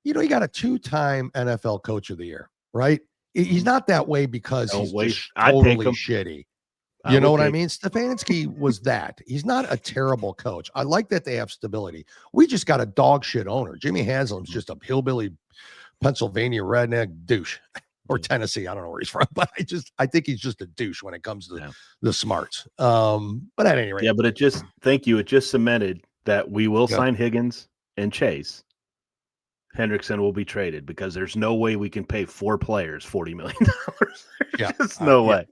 you got a 2-time NFL Coach of the Year, right? He's not that way because he's just totally shitty. You know what I mean? Stefanski was that. He's not a terrible coach. I like that they have stability. We just got a dog shit owner. Jimmy Haslam's just a hillbilly Pennsylvania redneck douche, or Tennessee. I don't know where he's from, but I think he's just a douche when it comes to the smarts. But at any rate, Yeah, but it just cemented that we will sign Higgins and Chase. Hendrickson will be traded because there's no way we can pay 4 players $40 million. There's just no way.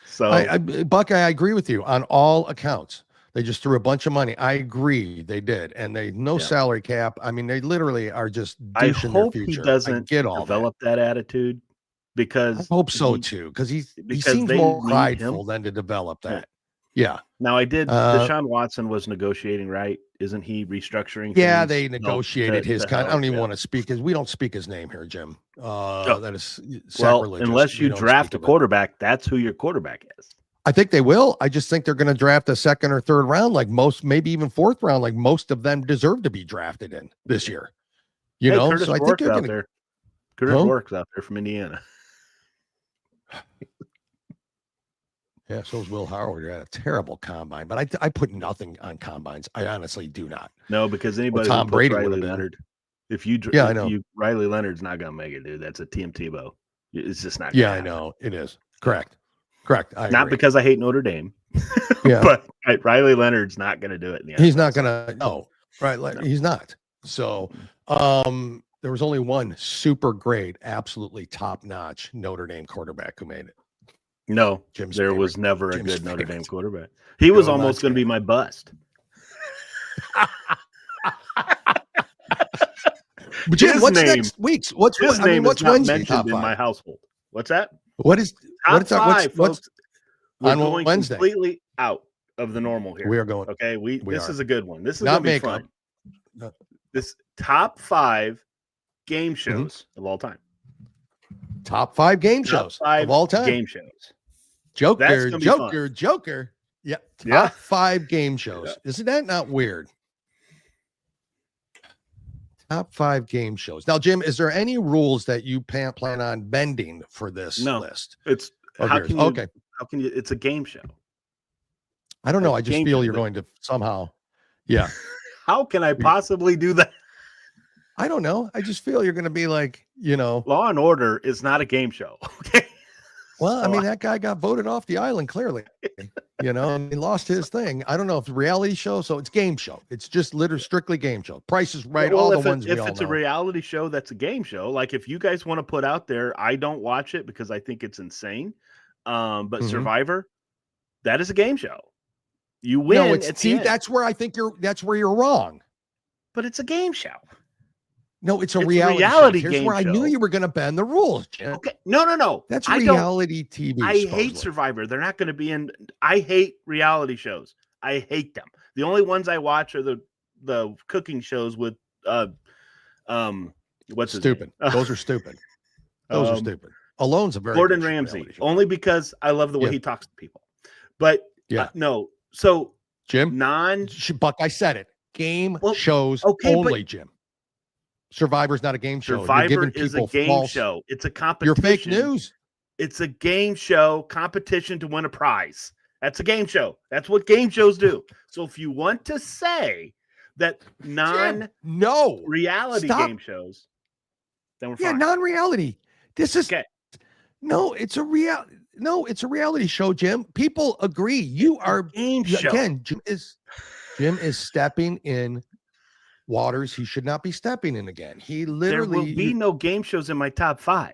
So Buckeye, I agree with you on all accounts. They just threw a bunch of money. I agree, they did, and they salary cap. I mean, they literally are just douching their future. He doesn't develop that attitude because I hope so too, because he seems more prideful than to develop that. Yeah. Now Deshaun Watson was negotiating, right? Isn't he restructuring? Yeah, things? they negotiated his kind. I don't even want to speak we don't speak his name here, Jim. That is sacrilegious. Unless you draft a quarterback, that's who your quarterback is. I think they will. I just think they're going to draft a 2nd or 3rd round, like most, maybe even 4th round, like most of them deserve to be drafted in this year. Curtis so I think Rourke's they're out going to. there. Curtis Rourke's out there from Indiana. Yeah, so is Will Howard. Had a terrible combine, but I put nothing on combines. I honestly do not. No, because anybody Tom who puts Brady Riley Leonard, I know. Riley Leonard's not going to make it, dude. That's a Tim Tebow. It's just not. Yeah, I know it is. Correct. I not agree. Because I hate Notre Dame. Yeah, but Riley Leonard's not going to do it in the NFL. He's not going to. No, right? No. He's not. So, there was only one super great, absolutely top notch Notre Dame quarterback who made it. No, there was never a good Notre Dame quarterback. He was almost going to be my bust. But Jim, what's next week's? What's Wednesday mentioned in my household? What's that? What is top 5, folks? We're on going Wednesday? Completely out of the normal here. We are going. Okay, this is a good one. This is not going to be fun. No. This top 5 game shows of all time. Top 5 game shows of all time. Game shows. Joker. Yeah. Top 5 game shows. Yeah. Isn't that not weird? Top 5 game shows. Now, Jim, is there any rules that you plan on bending for this list? It's how can you? It's a game show. I don't know. I just feel you're going to somehow. Yeah. How can I possibly do that? I don't know. I just feel you're going to be like, Law and Order is not a game show. Okay. Well, I mean, that guy got voted off the island, clearly. You know, and he lost his thing. I don't know if it's a reality show, so it's game show. It's just literally strictly game show. Price is Right, Well, all the if ones we if all it's know. a reality show, that's a game show. Like if you guys want to put out there, I don't watch it because I think it's insane. But Mhm. Survivor, that is a game show. You win No, at the see, end, that's where I think that's where you're wrong. but it's a game show. No, it's a It's a reality, reality show. Here's game where I knew show. you were going to bend the rules, Jim. Okay, no. That's I don't. reality TV. I hate supposedly. Survivor. They're not going to be in. I hate reality shows. I hate them. The only ones I watch are the cooking shows with what's his Stupid. name? Those are stupid. Those are stupid. Alone's a very Gordon good Ramsay, reality show. only because I love the way Yeah. he talks to people. But Yeah. no. So Jim, Buck, I said it. Game shows okay, but- only, Jim. Survivor's not a game show. You're Survivor giving is a people game false. show. It's a You're competition. fake news. It's a game show competition to win a prize. That's a game show. That's what game shows do. So if you want to say that reality Stop. game shows, then we're Yeah, fine. non-reality. This is Okay. it's a reality show, Jim. People agree. You are game show. Again, Jim is stepping in waters he should not be stepping in again. He There literally will be no game shows in my top 5.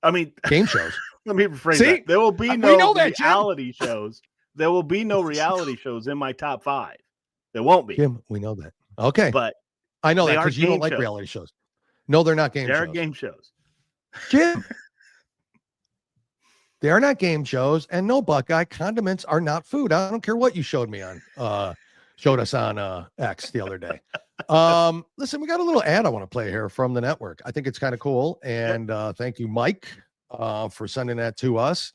I mean, game shows. let me rephrase See? that. There will be We no know that, Jim. reality shows. There will be no reality shows in my top 5. There won't be. Jim, we know that. Okay. But I know they that are because you don't game like shows. reality shows. No, they're not game They're shows. game shows. Jim. They are not game shows, and no, Buckeye, condiments are not food. I don't care what you showed me on showed us on X the other day. Listen, we got a little ad I want to play here from the network. I think it's kind of cool. And thank you, Mike, for sending that to us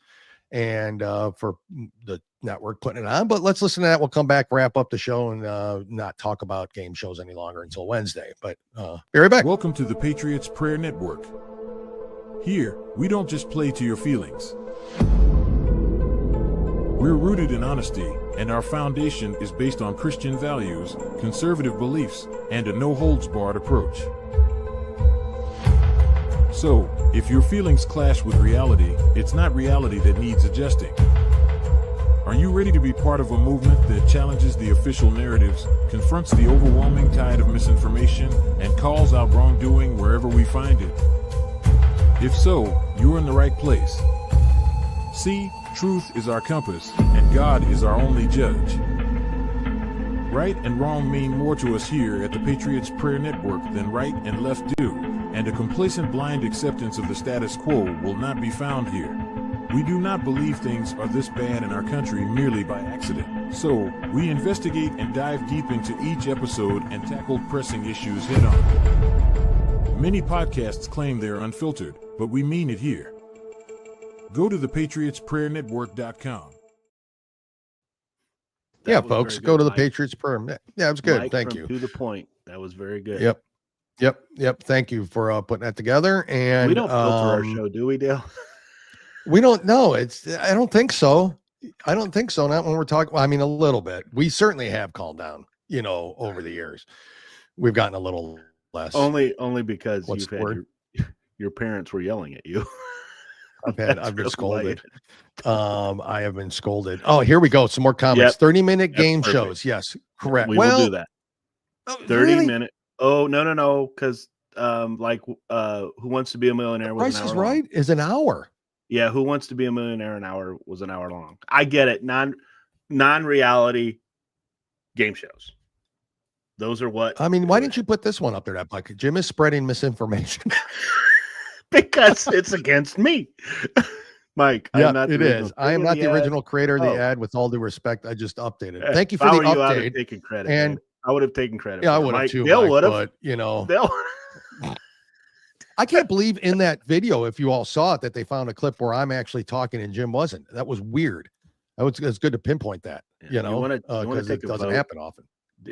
and for the network putting it on. But let's listen to that. We'll come back, wrap up the show, and not talk about game shows any longer until Wednesday. But be right back. Welcome to the Patriots Prayer Network. Here, we don't just play to your feelings. We're rooted in honesty, and our foundation is based on Christian values, conservative beliefs, and a no-holds-barred approach. So, if your feelings clash with reality, it's not reality that needs adjusting. Are you ready to be part of a movement that challenges the official narratives, confronts the overwhelming tide of misinformation, and calls out wrongdoing wherever we find it? If so, you're in the right place. See, truth is our compass, and God is our only judge. Right and wrong mean more to us here at the Patriots Prayer Network than right and left do, and a complacent blind acceptance of the status quo will not be found here. We do not believe things are this bad in our country merely by accident. So, we investigate and dive deep into each episode and tackle pressing issues head on. Many podcasts claim they're unfiltered, but we mean it here. Go to thepatriotsprayernetwork.com. Yeah, was folks, very go good, to the Mike. Patriots Prayer. Yeah, it was good. Mike Thank from you. To the point. That was very good. Yep. Thank you for putting that together. And We don't filter our show, do we, Dale? we don't know. I don't think so. Not when we're talking. Well, I mean, a little bit. We certainly have calmed down, over the years. We've gotten a little less. Only because What's you've the had word? your parents were yelling at you. I've been really scolded. why I have been scolded. Oh, here we go. Some more comments. Yep. 30-minute That's game perfect. shows. Yes, correct. We well, will do that. 30 really? minute. Oh, no, because Who Wants to Be a Millionaire was Price an hour is long. Right is an hour. Yeah, Who Wants to Be a Millionaire an hour was an hour long. I get it. Non-reality game shows. Those are what I mean, why didn't you put this one up there? That like Jim is spreading misinformation. because it's against me. Mike, Yeah, I'm not the it original is. I am creator not of the ad. original creator of the Oh. ad. With all due respect, I just updated. Yeah, Thank you if for I the were you, I would have update. taken credit. And man. I would have taken credit. yeah, I for it. would have Mike, too. Dale Mike, would have. but Dale. I can't believe in that video, if you all saw it, that they found a clip where I'm actually talking and Jim wasn't. That was weird. It's good to pinpoint that, You want to because take it a doesn't vote? happen often.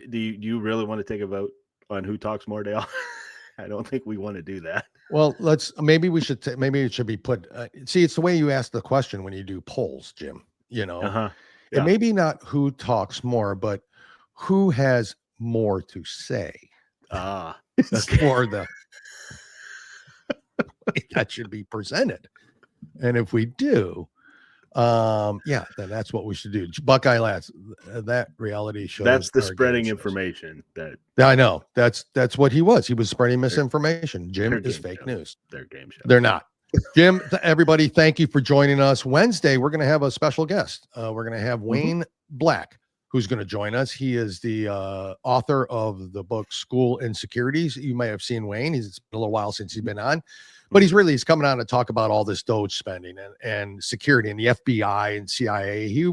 Do you really want to take a vote on who talks more, Dale? I don't think we want to do that. Well, maybe we should, maybe it should be put, see, it's the way you ask the question when you do polls, Jim, Yeah. It may be not who talks more, but who has more to say. It's for the that should be presented. And if we do, Yeah, then that's what we should do. Buckeye Lads, that reality show. That's the are spreading game shows. information that I know. That's what he was. He was spreading misinformation. Jim they're is game fake shows. news. They're game shows. They're not. Jim, everybody, thank you for joining us. Wednesday, we're going to have a special guest. We're going to have Wayne Black, who's going to join us. He is the author of the book School Insecurities. You may have seen Wayne. It's been a little while since he's been on, but he's coming on to talk about all this Doge spending and security and the FBI and CIA. He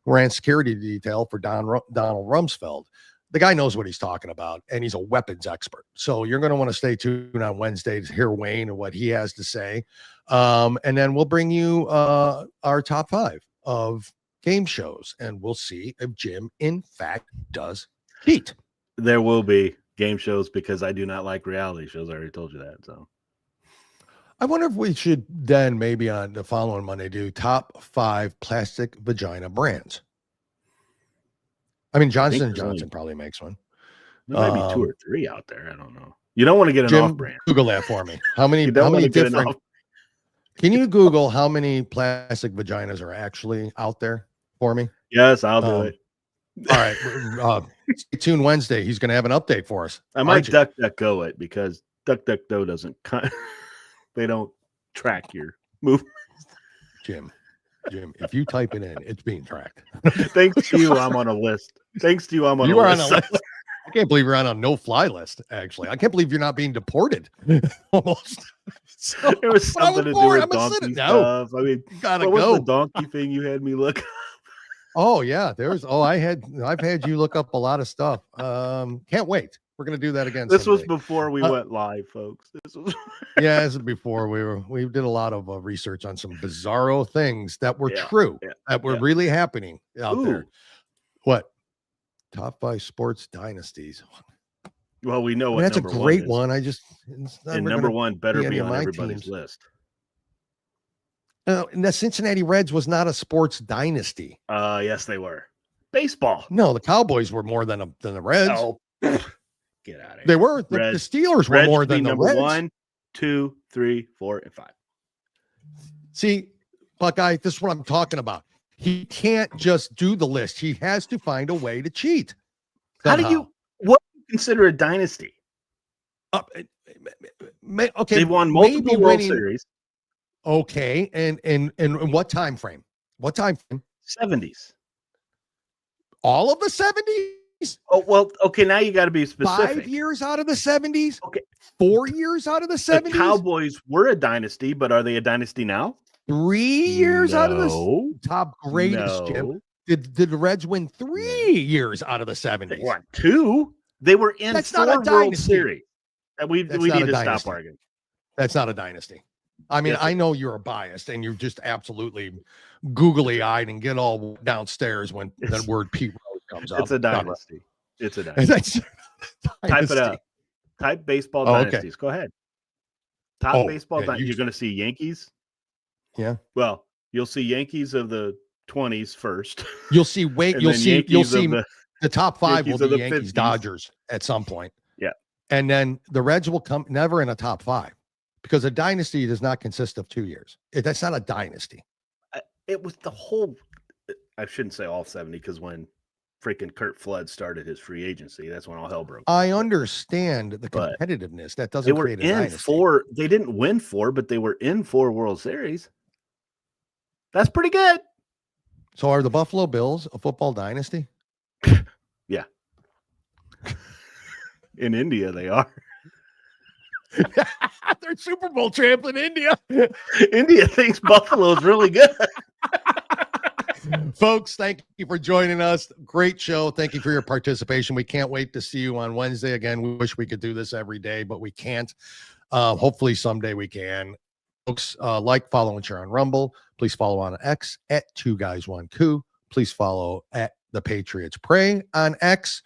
ran security detail for Donald Rumsfeld. The guy knows what he's talking about, and he's a weapons expert. So you're going to want to stay tuned on Wednesday to hear Wayne and what he has to say. And then we'll bring you our top 5 of game shows, and we'll see if Jim, in fact, does cheat. There will be game shows because I do not like reality shows. I already told you that. So I wonder if we should then maybe on the following Monday do top 5 plastic vagina brands. I mean, Johnson & Johnson probably makes one. There might be 2 or 3 out there. I don't know. You don't want to get an Jim, off-brand. Google that for me. How many different? Can you Google how many plastic vaginas are actually out there for me? Yes, I'll do it. All right. Stay tuned Wednesday. He's going to have an update for us. I might DuckDuckGo it because DuckDuckGo doesn't they don't track your movement. Jim, if you type it in, it's being tracked. Thanks to you, I'm on a list. Thanks to you, I'm on a list. I can't believe you're on a no-fly list, actually. I can't believe you're not being deported. Almost. So, it was something to do with donkey stuff. I mean, what was the donkey thing you had me look up? Oh, yeah. I've had you look up a lot of stuff. Can't wait. We're going to do that again. This was before we went live, folks. This was this is before we did a lot of research on some bizarro things that were true, that were really happening out there. What? Top 5 sports dynasties. Well, we know what that's a great one. I just and number 1 better be on everybody's list. And the Cincinnati Reds was not a sports dynasty. Yes, they were. Baseball. No, the Cowboys were more than the Reds. Oh, get out of here. They were. The Steelers were more than the number Reds. 1, 2, 3, 4, and 5. See, Buckeye, this is what I'm talking about. He can't just do the list. He has to find a way to cheat. What do you consider a dynasty? Okay, they've won multiple World Series. Okay, and what time frame? 70s. All of the 70s? Oh, well, okay, now you got to be specific. 5 years out of the 70s? Okay. 4 years out of the 70s? The Cowboys were a dynasty, but are they a dynasty now? 3 years out of the top greatest, Jim. Did the Reds win 3 years out of the 70s? They won 2. They were in That's 4 not a World dynasty. Series. We need to stop arguing. That's not a dynasty. I mean, I know you're biased and you're just absolutely googly-eyed and get all downstairs when the word Pete Rose comes up. It's a dynasty. It's a dynasty. Type it up. Type baseball dynasties. Go ahead. Top baseball dynasty. You're going to see Yankees. Yeah. Well, you'll see Yankees of the 20s first. You'll see you'll see the top 5 will be Yankees 50s. Dodgers at some point. Yeah. And then the Reds will come never in a top 5 because a dynasty does not consist of 2 years. That's not a dynasty. It was the whole, I shouldn't say all 70 because when freaking Kurt Flood started his free agency, that's when all hell broke. I understand the competitiveness. That doesn't create a dynasty. They didn't win 4, but they were in 4 World Series. That's pretty good. So are the Buffalo Bills a football dynasty? Yeah. In India, they are. They're Super Bowl champs in India. India thinks Buffalo's really good. Folks, thank you for joining us. Great show. Thank you for your participation. We can't wait to see you on Wednesday again. We wish we could do this every day, but we can't. Hopefully someday we can. Folks, like, follow, and share on Rumble. Please follow on X at 2guys1coup. Please follow at The Patriots Pray on X.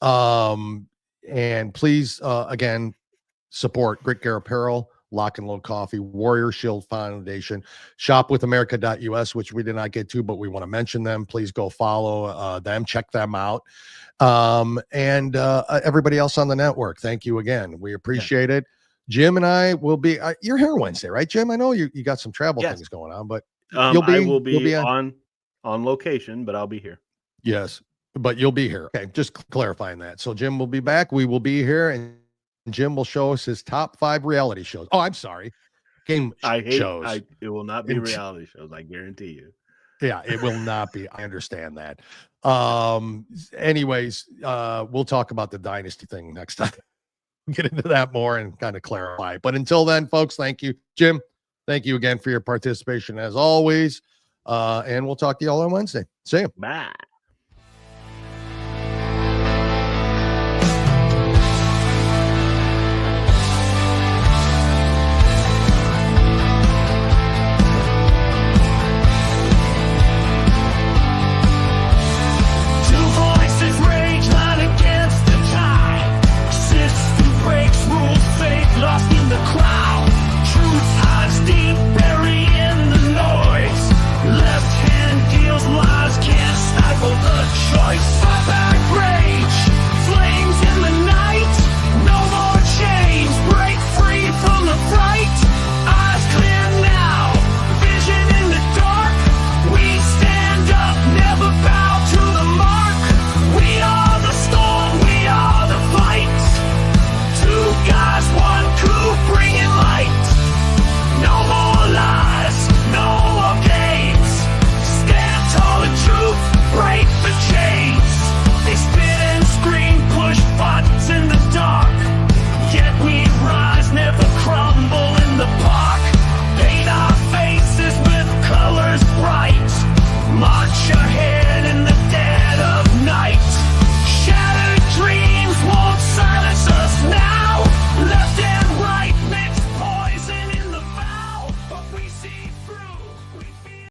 And please, again, support Grit Gear Apparel, Lock and Load Coffee, Warrior Shield Foundation, shopwithamerica.us, which we did not get to, but we want to mention them. Please go follow them, check them out. And everybody else on the network, thank you again. We appreciate it. Jim and I will be, you're here Wednesday, right, Jim? I know you got some travel things going on, but I will be on location, but I'll be here. Yes, but you'll be here. Okay, just clarifying that. So Jim will be back. We will be here, and Jim will show us his top 5 reality shows. Oh, I'm sorry, game shows. It will not be reality shows. I guarantee you. Yeah, it will not be. I understand that. Anyways, we'll talk about the dynasty thing next time. Get into that more and kind of clarify. But until then, folks, thank you, Jim. Thank you again for your participation as always. And we'll talk to you all on Wednesday. See you. Bye.